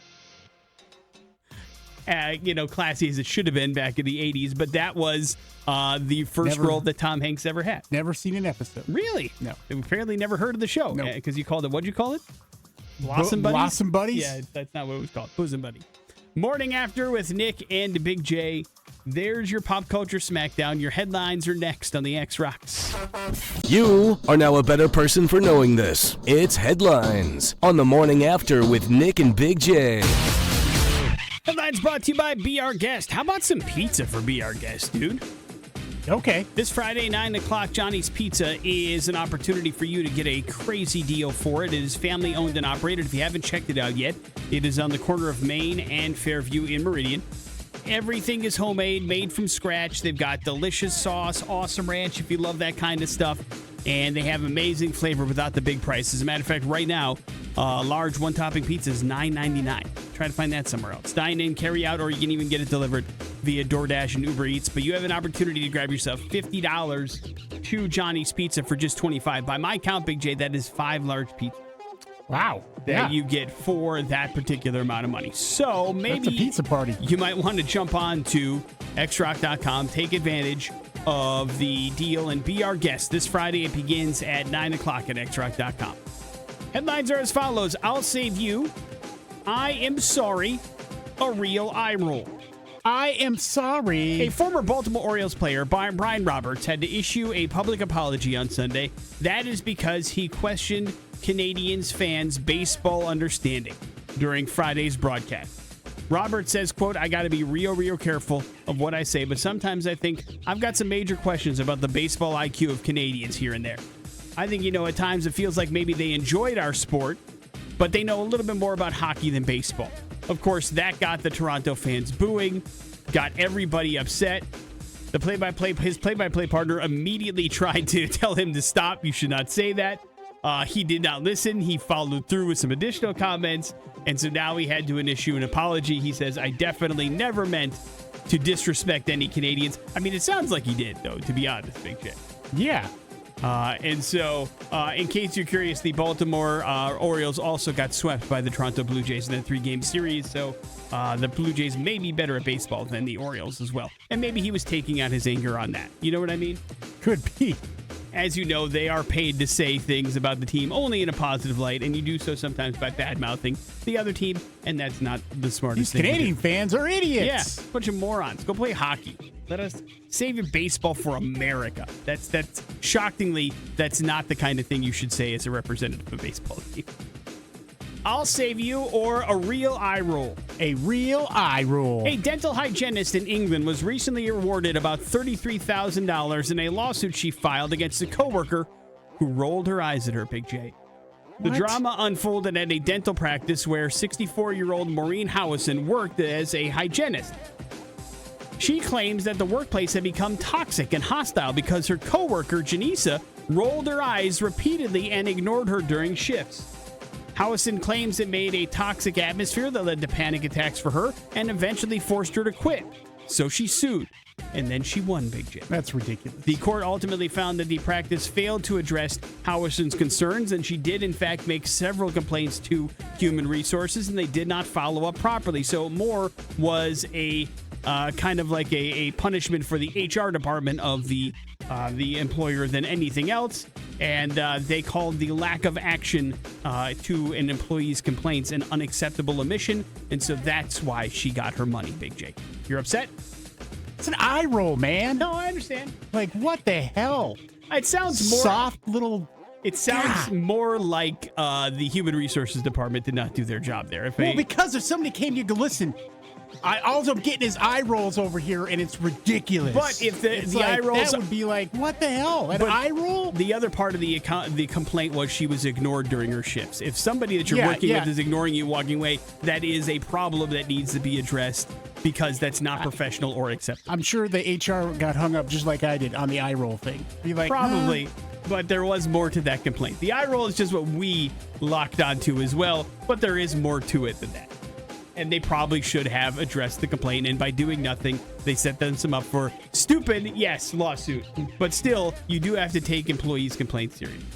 classy as it should have been back in the 80s. But that was the first role that Tom Hanks ever had. Never seen an episode. Really? No. Apparently never heard of the show. No. Because you called it, what'd you call it? Blossom Buddies? Blossom Buddies? Yeah, that's not what it was called. Bosom Buddy. Morning After with Nick and Big J. There's your pop culture smackdown. Your headlines are next on the X Rocks. You are now a better person for knowing this. It's Headlines on the Morning After with Nick and Big J. Headlines brought to you by Be Our Guest. How about some pizza for Be Our Guest, dude? Okay. This Friday, 9 o'clock, Johnny's Pizza is an opportunity for you to get a crazy deal for it. It is family owned and operated. If you haven't checked it out yet, it is on the corner of Main and Fairview in Meridian. Everything is homemade, made from scratch. They've got delicious sauce, awesome ranch if you love that kind of stuff. And they have amazing flavor without the big price. As a matter of fact, right now, large one-topping pizza is $9.99. Try to find that somewhere else. Dine in, carry out, or you can even get it delivered via DoorDash and Uber Eats. But you have an opportunity to grab yourself $50 to Johnny's Pizza for just $25. By my count, Big J, that is 5 large pizzas Wow. that you get for that particular amount of money. So maybe That's a pizza party. you might want to jump on to xrock.com, take advantage of the deal, and be our guest. This Friday, it begins at 9 o'clock at xrock.com. Headlines are as follows. I'll save you. I am sorry. A real eye roll. I am sorry. A former Baltimore Orioles player, Brian Roberts, had to issue a public apology on Sunday. That is because he questioned Canadians fans' baseball understanding during Friday's broadcast. Roberts says, quote, I got to be real careful of what I say, but sometimes I think I've got some major questions about the baseball IQ of Canadians here and there. I think, at times it feels like maybe they enjoyed our sport, but they know a little bit more about hockey than baseball. Of course, that got the Toronto fans booing, got everybody upset. His play-by-play partner immediately tried to tell him to stop. You should not say that. He did not listen. He followed through with some additional comments, and so now he had to issue an apology. He says, I definitely never meant to disrespect any Canadians. I mean, it sounds like he did, though, to be honest, Big J. Yeah. And so, in case you're curious, the Baltimore Orioles also got swept by the Toronto Blue Jays in that 3-game series. So the Blue Jays may be better at baseball than the Orioles as well. And maybe he was taking out his anger on that. You know what I mean? Could be. As you know, they are paid to say things about the team only in a positive light, and you do so sometimes by bad-mouthing the other team, and that's not the smartest These thing to do. Canadian fans are idiots. Yeah, bunch of morons. Go play hockey. Let us save your baseball for America. That's shockingly, that's not the kind of thing you should say as a representative of a baseball team. I'll save you, or a real eye roll. A real eye roll. A dental hygienist in England was recently awarded about $33,000 in a lawsuit she filed against a coworker who rolled her eyes at her, Big J. The What? drama unfolded at a dental practice where 64-year-old Maureen Howison worked as a hygienist. She claims that the workplace had become toxic and hostile because her coworker, Janisa, rolled her eyes repeatedly and ignored her during shifts. Howison claims it made a toxic atmosphere that led to panic attacks for her and eventually forced her to quit. So she sued, and then she won, Big J. That's ridiculous. The court ultimately found that the practice failed to address Howison's concerns, and she did, in fact, make several complaints to Human Resources, and they did not follow up properly. So more was a kind of like a punishment for the HR department of the employer than anything else. And they called the lack of action to an employee's complaints an unacceptable omission. And so that's why she got her money, Big J. You're upset? It's an eye roll, man. No, I understand. Like, what the hell? It sounds more soft little. It sounds more like the Human Resources Department did not do their job there. Well, because if somebody came to you and go, listen, I also getting his eye rolls over here, and it's ridiculous. But if the like, eye rolls, that would be like, what the hell? An eye roll? The other part of the complaint was she was ignored during her shifts. If somebody that you're working with is ignoring you walking away, that is a problem that needs to be addressed because that's not professional or acceptable. I'm sure the HR got hung up just like I did on the eye roll thing. Be like, probably. But there was more to that complaint. The eye roll is just what we locked onto as well, but there is more to it than that. And they probably should have addressed the complaint, and by doing nothing, they set them up for stupid, yes, lawsuit. But still, you do have to take employees' complaints seriously.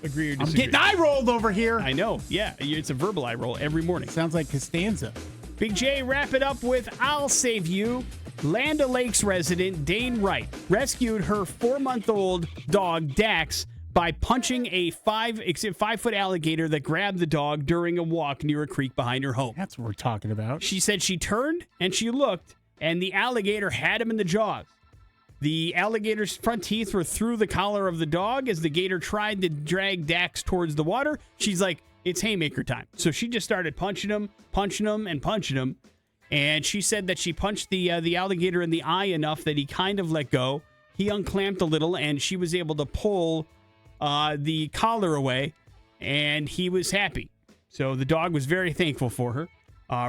Agree or disagree? I'm getting eye rolled over here. I know, yeah. It's a verbal eye roll every morning. Sounds like Costanza. Big J, wrap it up with I'll Save You. Land O'Lakes resident Dane Wright rescued her 4-month-old dog, Dax, by punching a 5-foot alligator that grabbed the dog during a walk near a creek behind her home. That's what we're talking about. She said she turned and she looked, and the alligator had him in the jaws. The alligator's front teeth were through the collar of the dog as the gator tried to drag Dax towards the water. She's like, it's haymaker time. So she just started punching him. And she said that she punched the alligator in the eye enough that he kind of let go. He unclamped a little, and she was able to pull the collar away, and he was happy. So the dog was very thankful for her.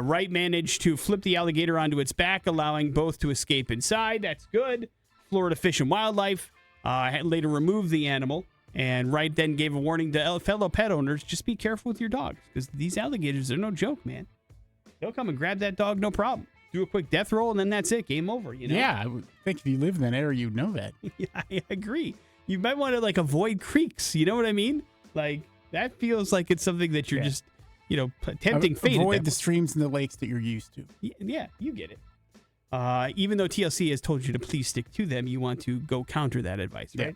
Wright managed to flip the alligator onto its back, allowing both to escape inside. That's good. Florida Fish and Wildlife later removed the animal, and Wright then gave a warning to fellow pet owners, just be careful with your dogs, because these alligators are no joke, man. They'll come and grab that dog, no problem. Do a quick death roll, and then that's it. Game over, you know? Yeah, I would think if you live in that area, you'd know that. Yeah, I agree. You might want to, avoid creeks. You know what I mean? That feels like it's something that you're just, tempting fate. Avoid the streams and the lakes that you're used to. Yeah, you get it. Even though TLC has told you to please stick to them, you want to go counter that advice, right? Yeah.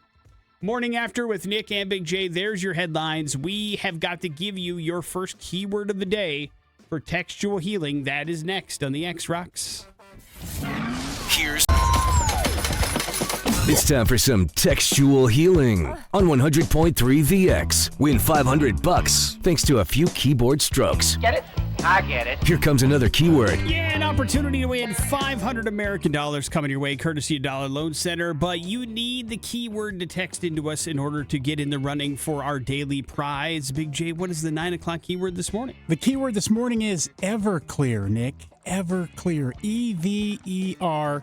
Morning After with Nick and Big J. There's your headlines. We have got to give you your first keyword of the day for textual healing. That is next on the X Rocks. It's time for some textual healing on 100.3 The X. Win $500 thanks to a few keyboard strokes. Get it? I get it. Here comes another keyword. Yeah, an opportunity to win $500 American dollars coming your way, courtesy of Dollar Loan Center. But you need the keyword to text into us in order to get in the running for our daily prize. Big J, what is the 9 o'clock keyword this morning? The keyword this morning is Everclear, Nick. Everclear. Everclear.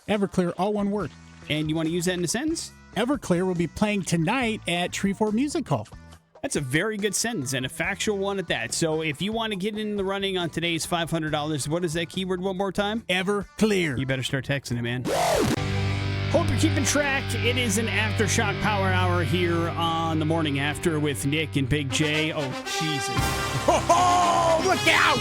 Everclear, all one word. And you want to use that in a sentence? Everclear will be playing tonight at Treefort Music Hall. That's a very good sentence and a factual one at that. So if you want to get in the running on today's $500, what is that keyword one more time? Everclear. You better start texting it, man. Hope you're keeping track. It is an Aftershock Power Hour here on the Morning After with Nick and Big J. Oh, Jesus. Oh, look out!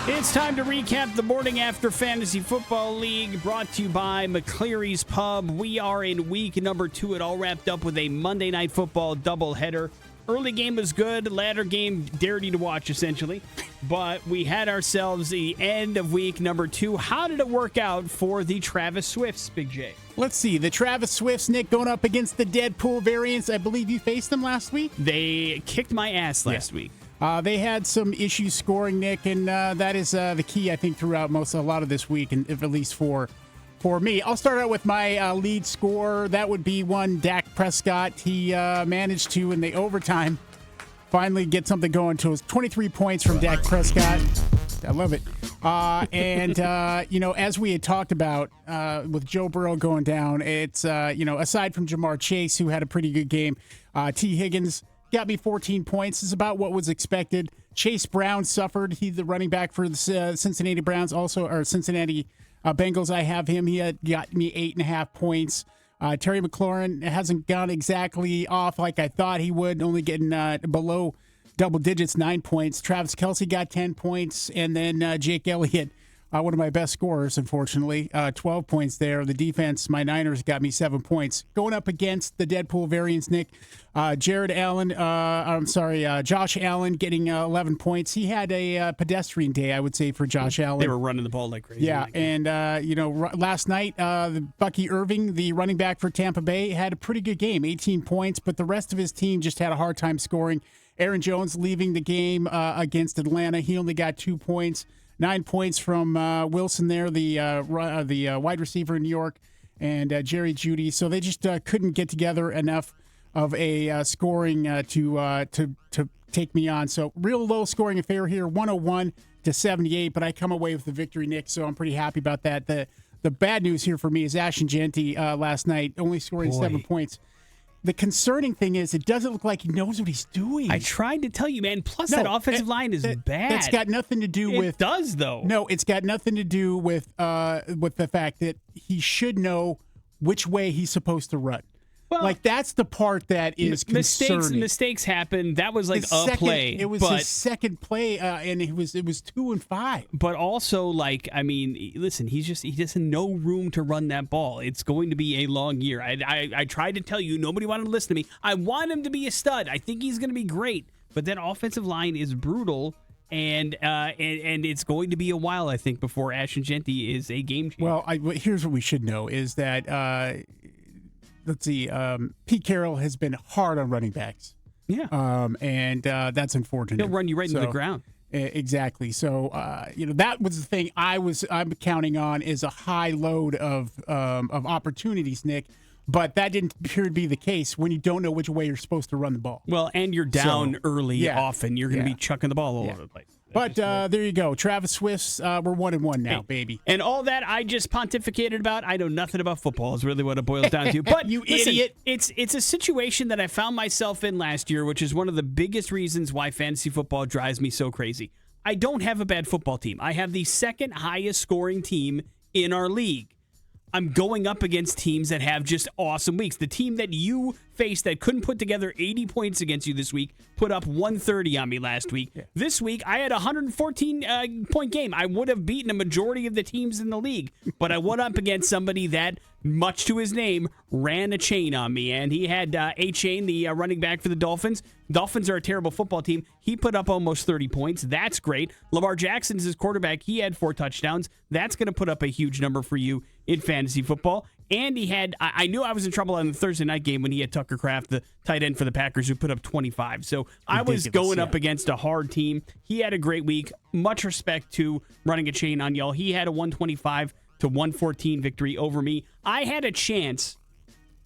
It's time to recap the Morning After Fantasy Football League, brought to you by McCleary's Pub. We are in week number 2. It all wrapped up with a Monday Night Football doubleheader. Early game was good, latter game dirty to watch, essentially. But we had ourselves the end of week number 2. How did it work out for the Travis Swifts, Big J? Let's see. The Travis Swifts, Nick, going up against the Deadpool variants. I believe you faced them last week? They kicked my ass last week. They had some issues scoring, Nick, and that is the key, I think, throughout a lot of this week, and if at least for me. I'll start out with my lead scorer. That would be one Dak Prescott. He managed to, in the overtime, finally get something going to us. 23 points from Dak Prescott. I love it. As we had talked about with Joe Burrow going down, it's, aside from Jamar Chase, who had a pretty good game, T. Higgins got me 14 points. Is about what was expected. Chase Brown suffered. He's the running back for the Cincinnati Browns, or Cincinnati Bengals. I have him. He had got me 8.5 points. Terry McLaurin hasn't gone exactly off like I thought he would, only getting below double digits, 9 points. Travis Kelce got 10 points, and then Jake Elliott, one of my best scorers, unfortunately, 12 points there. The defense, my Niners, got me 7 points. Going up against the Deadpool variants, Nick, Josh Allen getting 11 points. He had a pedestrian day, I would say, for Josh Allen. They were running the ball like crazy. Yeah, and, last night, Bucky Irving, the running back for Tampa Bay, had a pretty good game, 18 points, but the rest of his team just had a hard time scoring. Aaron Jones leaving the game against Atlanta. He only got 2 points. 9 points from Wilson there, the wide receiver in New York, and Jerry Jeudy. So they just couldn't get together enough of a scoring to take me on. So real low scoring affair here, 101-78, but I come away with the victory, Nick, so I'm pretty happy about that. The bad news here for me is Ashton Genty last night only scoring 7 points. The concerning thing is it doesn't look like he knows what he's doing. I tried to tell you, man. Plus, that offensive line is bad. That's got nothing to do with... It does, though. No, it's got nothing to do with the fact that he should know which way he's supposed to run. Well, that's the part that is concerning. Mistakes happen. That was like a play. It was his second play, and it was 2 and 5. But also, listen, he doesn't no room to run that ball. It's going to be a long year. I tried to tell you, nobody wanted to listen to me. I want him to be a stud. I think he's going to be great. But that offensive line is brutal, and it's going to be a while, I think, before Ashton Genty is a game changer. Well, here's what we should know is that. Let's see. Pete Carroll has been hard on running backs. Yeah. And that's unfortunate. He'll run you right into the ground. Exactly. So, that was the thing I'm counting on is a high load of opportunities, Nick. But that didn't appear to be the case when you don't know which way you're supposed to run the ball. Well, and you're down early often. You're going to be chucking the ball all over the place. But there you go. Travis Swift's, we're 1-1 now, baby. And all that I just pontificated about, I know nothing about football is really what it boils down to. But you listen, idiot. It's a situation that I found myself in last year, which is one of the biggest reasons why fantasy football drives me so crazy. I don't have a bad football team. I have the second highest scoring team in our league. I'm going up against teams that have just awesome weeks. The team that you faced that couldn't put together 80 points against you this week put up 130 on me last week. Yeah. This week, I had a 114-point game. I would have beaten a majority of the teams in the league, but I went up against somebody that, much to his name, ran a chain on me. And he had A-Chain, the running back for the Dolphins. Dolphins are a terrible football team. He put up almost 30 points. That's great. Lamar Jackson's his quarterback. He had 4 touchdowns. That's going to put up a huge number for you in fantasy football. And he had, I knew I was in trouble on the Thursday night game when he had Tucker Kraft, the tight end for the Packers, who put up 25. So I was going up against a hard team. He had a great week. Much respect to running a chain on y'all. He had a 125-114 victory over me. I had a chance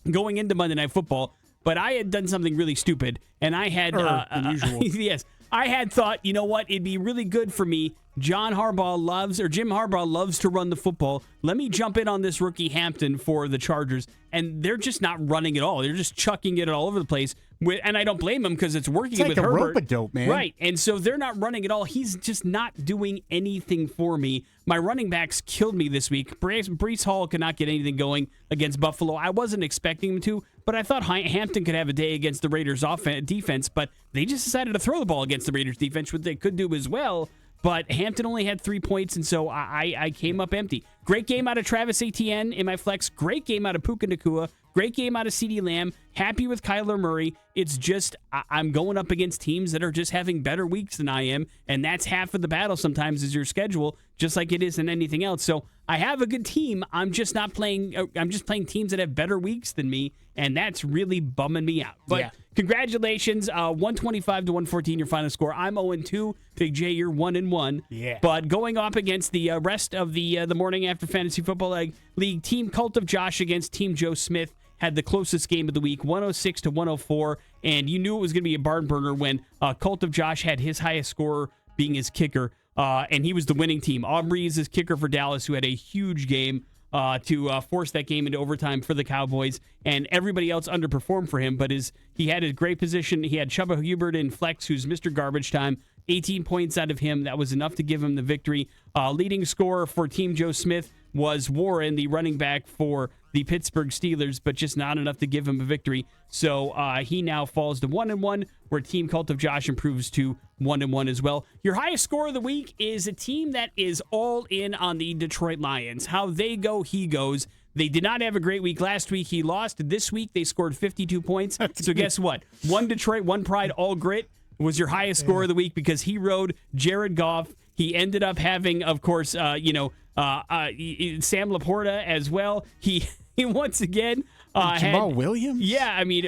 going into Monday Night Football, but I had done something really stupid, and I had unusual. Yes, I had thought, you know what, it'd be really good for me. Jim Harbaugh loves to run the football. Let me jump in on this rookie Hampton for the Chargers, and they're just not running at all. They're just chucking it all over the place. And I don't blame him because it's working with Herbert. It's like a rope-a-dope, man. Right, and so they're not running at all. He's just not doing anything for me. My running backs killed me this week. Breece Hall could not get anything going against Buffalo. I wasn't expecting him to, but I thought Hampton could have a day against the Raiders' defense, but they just decided to throw the ball against the Raiders' defense, which they could do as well. But Hampton only had 3 points, and so I came up empty. Great game out of Travis Etienne in my flex. Great game out of Puka Nacua. Great game out of CeeDee Lamb. Happy with Kyler Murray. It's just I'm going up against teams that are just having better weeks than I am, and that's half of the battle sometimes is your schedule, just like it is in anything else. So I have a good team. I'm just playing teams that have better weeks than me, and that's really bumming me out. But congratulations, 125-114 your final score. I'm 0-2. Big J, you're 1-1. Yeah. But going up against the rest of the morning after fantasy football league, Team Cult of Josh against Team Joe Smith had the closest game of the week, 106-104, and you knew it was going to be a barn burner when Cult of Josh had his highest scorer being his kicker, and he was the winning team. Aubrey is his kicker for Dallas, who had a huge game to force that game into overtime for the Cowboys, and everybody else underperformed for him, but he had a great position. He had Chuba Hubbard in flex, who's Mr. Garbage Time, 18 points out of him. That was enough to give him the victory. Leading scorer for Team Joe Smith was Warren, the running back for the Pittsburgh Steelers, but just not enough to give him a victory. So he now falls to 1-1, where Team Cult of Josh improves to 1-1 as well. Your highest score of the week is a team that is all in on the Detroit Lions. How they go, he goes. They did not have a great week last week. He lost. This week, they scored 52 points. So guess what? One Detroit, one Pride, all grit was your highest score of the week because he rode Jared Goff. He ended up having, of course, Sam Laporta as well. He once again Jamal Williams? Yeah, I mean,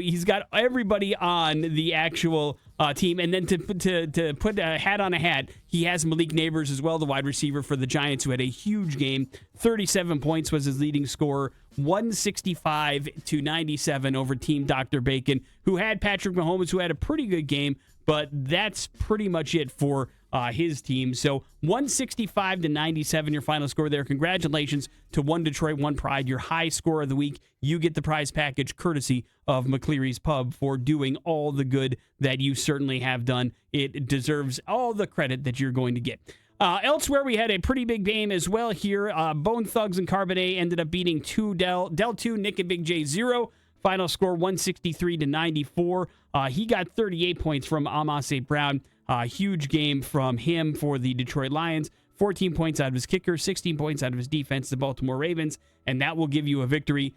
he's got everybody on the actual team. And then to put a hat on a hat, he has Malik Neighbors as well, the wide receiver for the Giants, who had a huge game. 37 points was his leading scorer. 165-97 over Team Dr. Bacon, who had Patrick Mahomes, who had a pretty good game. But that's pretty much it for his team. So 165-97, your final score there. Congratulations to One Detroit, One Pride, your high score of the week. You get the prize package courtesy of McCleary's Pub for doing all the good that you certainly have done. It deserves all the credit that you're going to get. Elsewhere, we had a pretty big game as well here. Bone Thugs and Carbonate ended up beating Del 2, Nick and Big J 0. Final score 163-94. He got 38 points from Amase Brown. Huge game from him for the Detroit Lions. 14 points out of his kicker, 16 points out of his defense, the Baltimore Ravens, and that will give you a victory.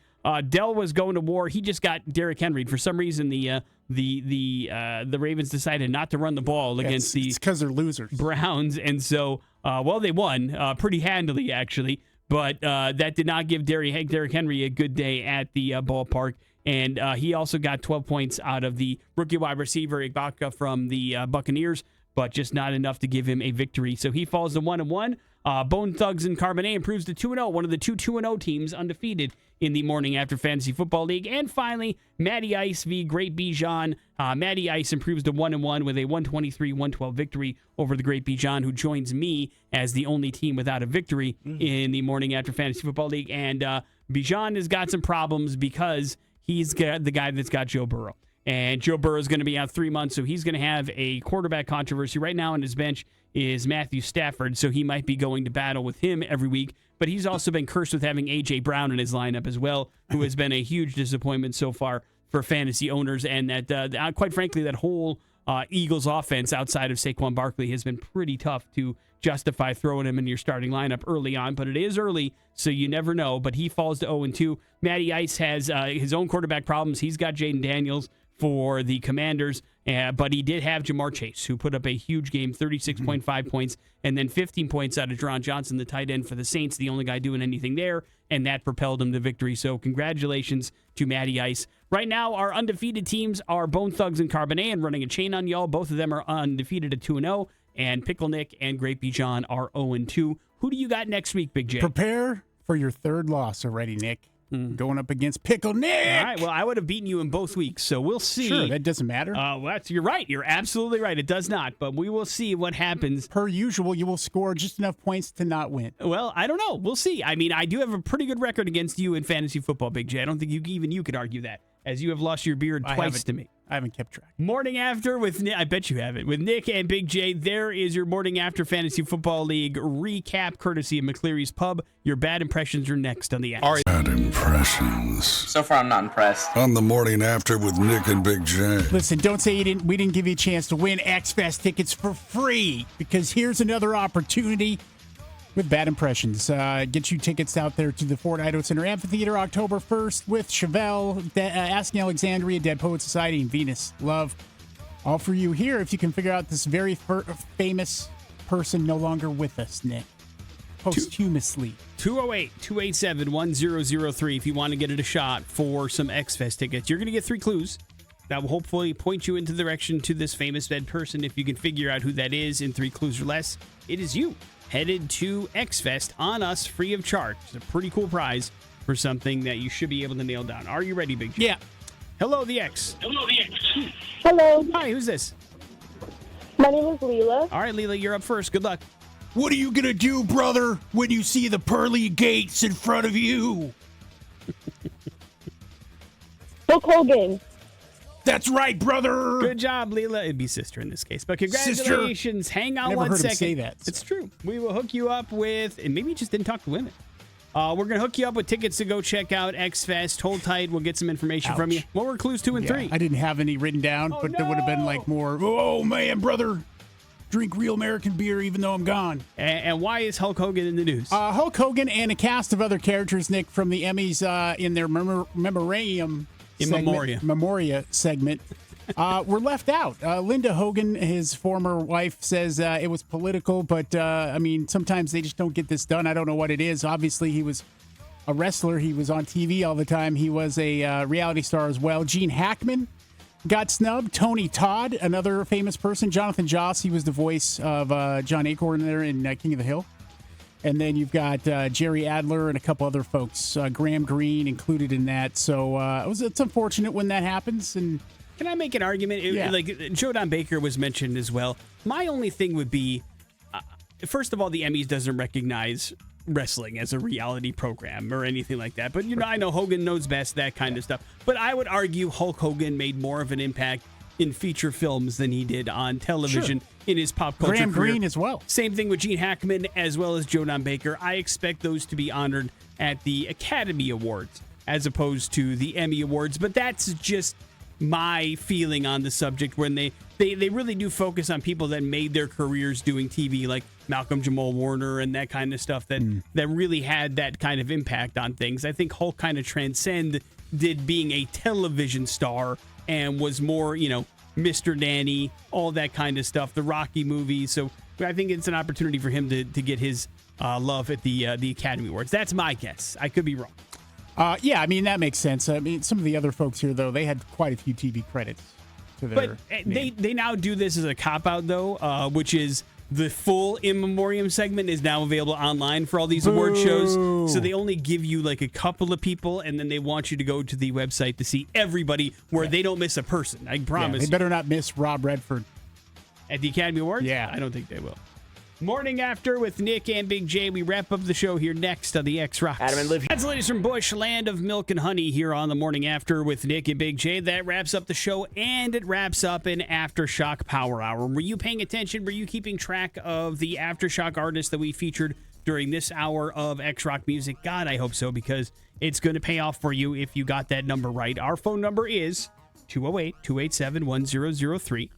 Dell was going to war. He just got Derrick Henry. For some reason, the Ravens decided not to run the ball against the because they're losers. Browns, and so they won pretty handily actually. But that did not give Derrick Henry a good day at the ballpark. And he also got 12 points out of the rookie wide receiver, Ibaka, from the Buccaneers, but just not enough to give him a victory. So he falls to 1-1. Bone Thugs and Carbonate improves to 2-0, one of the two 2-0 teams undefeated in the Morning After Fantasy Football League. And finally, Matty Ice v. Great Bijan. Matty Ice improves to 1-1 with a 123-112 victory over the Great Bijan, who joins me as the only team without a victory in the Morning After Fantasy Football League. And Bijan has got some problems because he's got the guy that's got Joe Burrow. And Joe Burrow is going to be out 3 months, so he's going to have a quarterback controversy. Right now on his bench is Matthew Stafford, so he might be going to battle with him every week. But he's also been cursed with having A.J. Brown in his lineup as well, who has been a huge disappointment so far for fantasy owners. And that, quite frankly, that whole Eagles offense outside of Saquon Barkley has been pretty tough to justify throwing him in your starting lineup early on. But it is early, so you never know. But he falls to 0-2. Matty Ice has his own quarterback problems. He's got Jaden Daniels for the Commanders, but he did have Jamar Chase, who put up a huge game, 36.5 points, and then 15 points out of Deron Johnson, the tight end for the Saints, the only guy doing anything there, and that propelled him to victory. So congratulations to Matty Ice. Right now, our undefeated teams are Bone Thugs and Carbonate, and running a chain on y'all. Both of them are undefeated at 2-0, and Pickle Nick and Great Bijan are 0-2. Who do you got next week, Big J? Prepare for your third loss already, Nick. Going up against Pickle Nick. All right, well, I would have beaten you in both weeks, so we'll see. Sure, that doesn't matter. You're right. You're absolutely right. It does not, but we will see what happens. Per usual, you will score just enough points to not win. Well, I don't know. We'll see. I mean, I do have a pretty good record against you in fantasy football, Big J. I don't think you could argue that, as you have lost your beard twice to me. I haven't kept track. Morning After with Nick. I bet you haven't. With Nick and Big J, there is your Morning After Fantasy Football League recap courtesy of McCleary's Pub. Your bad impressions are next on the app. Bad impressions. So far, I'm not impressed. On the Morning After with Nick and Big J. Listen, don't say we didn't give you a chance to win X-Fest tickets for free, because here's another opportunity with bad impressions. Get you tickets out there to the Ford Idaho Center Amphitheater October 1st with Chevelle, Asking Alexandria, Dead Poet Society, and Venus Love. All for you here if you can figure out this very famous person no longer with us, Nick. Posthumously. 208-287-1003 if you want to get it a shot for some X-Fest tickets. You're going to get 3 clues that will hopefully point you into the direction to this famous dead person. If you can figure out who that is in 3 clues or less, it is you. Headed to X-Fest on us free of charge. It's a pretty cool prize for something that you should be able to nail down. Are you ready, Big J? Yeah. Hello, the X. Hello, Hi, who's this? my name is Leela. All right, Leela, you're up first. Good luck. What are you going to do, brother, when you see the pearly gates in front of you? Hulk Hogan. That's right, brother. Good job, Leela. It'd be sister in this case, but congratulations. Hang on I never one heard second. him say that. It's true. We will hook you up with, and maybe you just didn't talk to women. We're going to hook you up with tickets to go check out X-Fest. Hold tight. We'll get some information from you. What were clues 2 and 3? I didn't have any written down, but there would have been like more, oh, man, brother, drink real American beer even though I'm gone. And why is Hulk Hogan in the news? Hulk Hogan and a cast of other characters, Nick, from the Emmys in their memoriam. Memoria segment. Were left out. Linda Hogan, his former wife, says it was political, but I mean, sometimes they just don't get this done. I don't know what it is. Obviously, he was a wrestler. He was on TV all the time. He was a reality star as well. Gene Hackman got snubbed. Tony Todd, another famous person. Jonathan Joss, he was the voice of John Acorn there in King of the Hill. And then you've got Jerry Adler and a couple other folks. Graham Greene included in that. So it's unfortunate when that happens. And can I make an argument? Yeah. Like Joe Don Baker was mentioned as well. My only thing would be, first of all, the Emmys doesn't recognize wrestling as a reality program or anything like that. But, I know Hogan knows best, that kind of stuff. But I would argue Hulk Hogan made more of an impact in feature films than he did on television in his pop culture Graham career. Greene as well. Same thing with Gene Hackman as well as Joe Don Baker. I expect those to be honored at the Academy Awards as opposed to the Emmy Awards. But that's just my feeling on the subject when they really do focus on people that made their careers doing TV, like Malcolm Jamal Warner and that kind of stuff that really had that kind of impact on things. I think Hulk kind of transcended being a television star and was more, Mr. Nanny, all that kind of stuff, the Rocky movies. So I think it's an opportunity for him to get his love at the Academy Awards. That's my guess. I could be wrong. Yeah, I mean, that makes sense. I mean, some of the other folks here, though, they had quite a few TV credits to their But name. they now do this as a cop-out, though, which is the full In Memoriam segment is now available online for all these award shows. So they only give you like a couple of people, and then they want you to go to the website to see everybody where they don't miss a person. I promise. They better not miss Rob Redford. At the Academy Awards? Yeah. I don't think they will. Morning After with Nick and Big J. We wrap up the show here next on the X Rocks. Adam and Liv. That's ladies from Bush, land of milk and honey here on the Morning After with Nick and Big J. That wraps up the show, and it wraps up an Aftershock Power Hour. Were you paying attention? Were you keeping track of the Aftershock artists that we featured during this hour of X Rock music? God, I hope so, because it's going to pay off for you if you got that number right. Our phone number is 208-287-1003.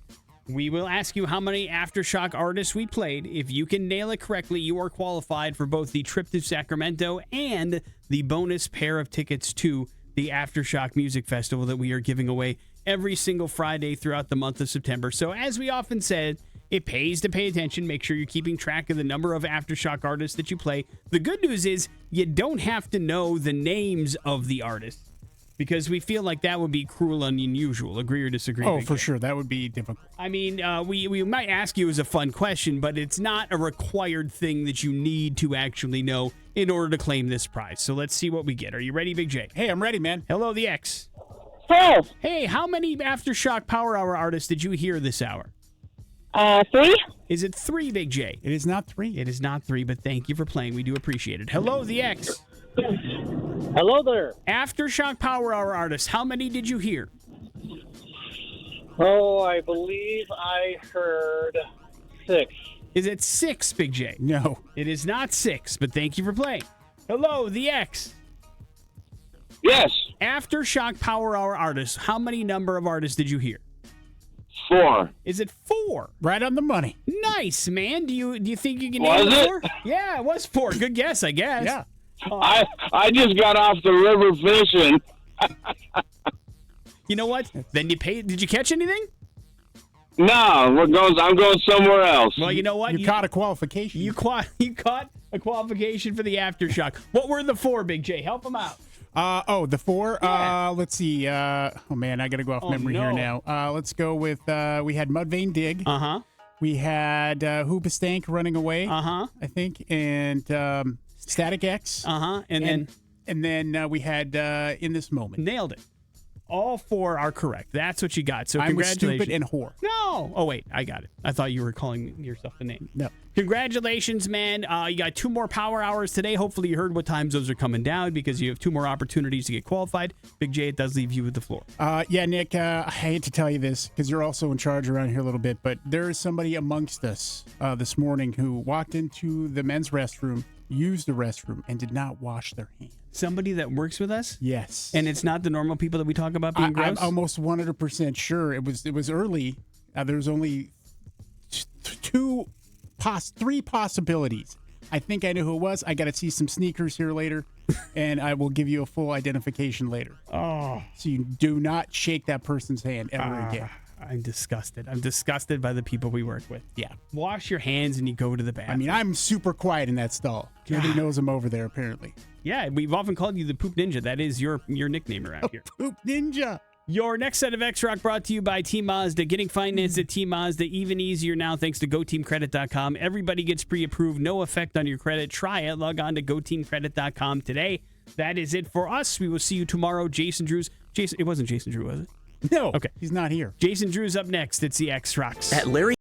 We will ask you how many Aftershock artists we played. If you can nail it correctly, you are qualified for both the trip to Sacramento and the bonus pair of tickets to the Aftershock Music Festival that we are giving away every single Friday throughout the month of September. So as we often said, it pays to pay attention. Make sure you're keeping track of the number of Aftershock artists that you play. The good news is you don't have to know the names of the artists, because we feel like that would be cruel and unusual. Agree or disagree? Oh, Big for J? sure. That would be difficult. I mean, we might ask you as a fun question, but it's not a required thing that you need to actually know in order to claim this prize. So let's see what we get. Are you ready, Big J? Hey, I'm ready, man. Hello, the X. Hey, Hey, how many Aftershock Power Hour artists did you hear this hour? 3. Is it 3, Big J? It is not 3. It is not 3, but thank you for playing. We do appreciate it. Hello, the X. Hello there. Aftershock Power Hour artists, how many did you hear? Oh, I believe I heard 6. Is it 6, Big J? No. It is not 6, but thank you for playing. Hello, the X. Yes, Aftershock Power Hour artists, how many number of artists did you hear? 4. Is it 4? Right on the money. Nice, man. Do you think you can Was name it? 4? Yeah, it was 4. Good guess, I guess. Yeah. I just got off the river fishing. You know what? Then you paid. Did you catch anything? No, I'm going somewhere else. Well, you know what? You caught a qualification. You caught a qualification for the Aftershock. What were the 4, Big J? Help them out. The 4. Yeah. Let's see. Oh man, I got to go off memory here no. now. Let's go with. We had Mudvayne Dig. Uh-huh. We had Hoobastank Running Away. Uh-huh. I think, and Static X. Uh-huh. And then we had In This Moment. nailed it. All 4 are correct. That's what you got. So I was congratulations. stupid and whore. No. Oh, wait. I got it. I thought you were calling yourself the name. No. Congratulations, man. You got 2 more power hours today. Hopefully you heard what times those are coming down, because you have 2 more opportunities to get qualified. Big J, it does leave you with the floor. Yeah, Nick, I hate to tell you this because you're also in charge around here a little bit, but there is somebody amongst us this morning who walked into the men's restroom, used the restroom, and did not wash their hands. Somebody that works with us? Yes. And it's not the normal people that we talk about being I'm gross? almost 100% sure. It was early. There was only 3 possibilities. I think I know who it was. I got to see some sneakers here later, and I will give you a full identification later. Oh. So you do not shake that person's hand ever again. I'm disgusted. I'm disgusted by the people we work with. Yeah. Wash your hands and you go to the bathroom. I mean, I'm super quiet in that stall. Nobody knows I'm over there, apparently. Yeah, we've often called you the Poop Ninja. That is your nickname around here. Poop Ninja. Your next set of X-Rock brought to you by Team Mazda. Getting financed at Team Mazda even easier now thanks to GoTeamCredit.com. Everybody gets pre-approved. No effect on your credit. Try it. Log on to GoTeamCredit.com today. That is it for us. We will see you tomorrow. Jason, it wasn't Jason Drew, was it? No. Okay. He's not here. Jason Drew's up next. It's the X-Rocks. At Larry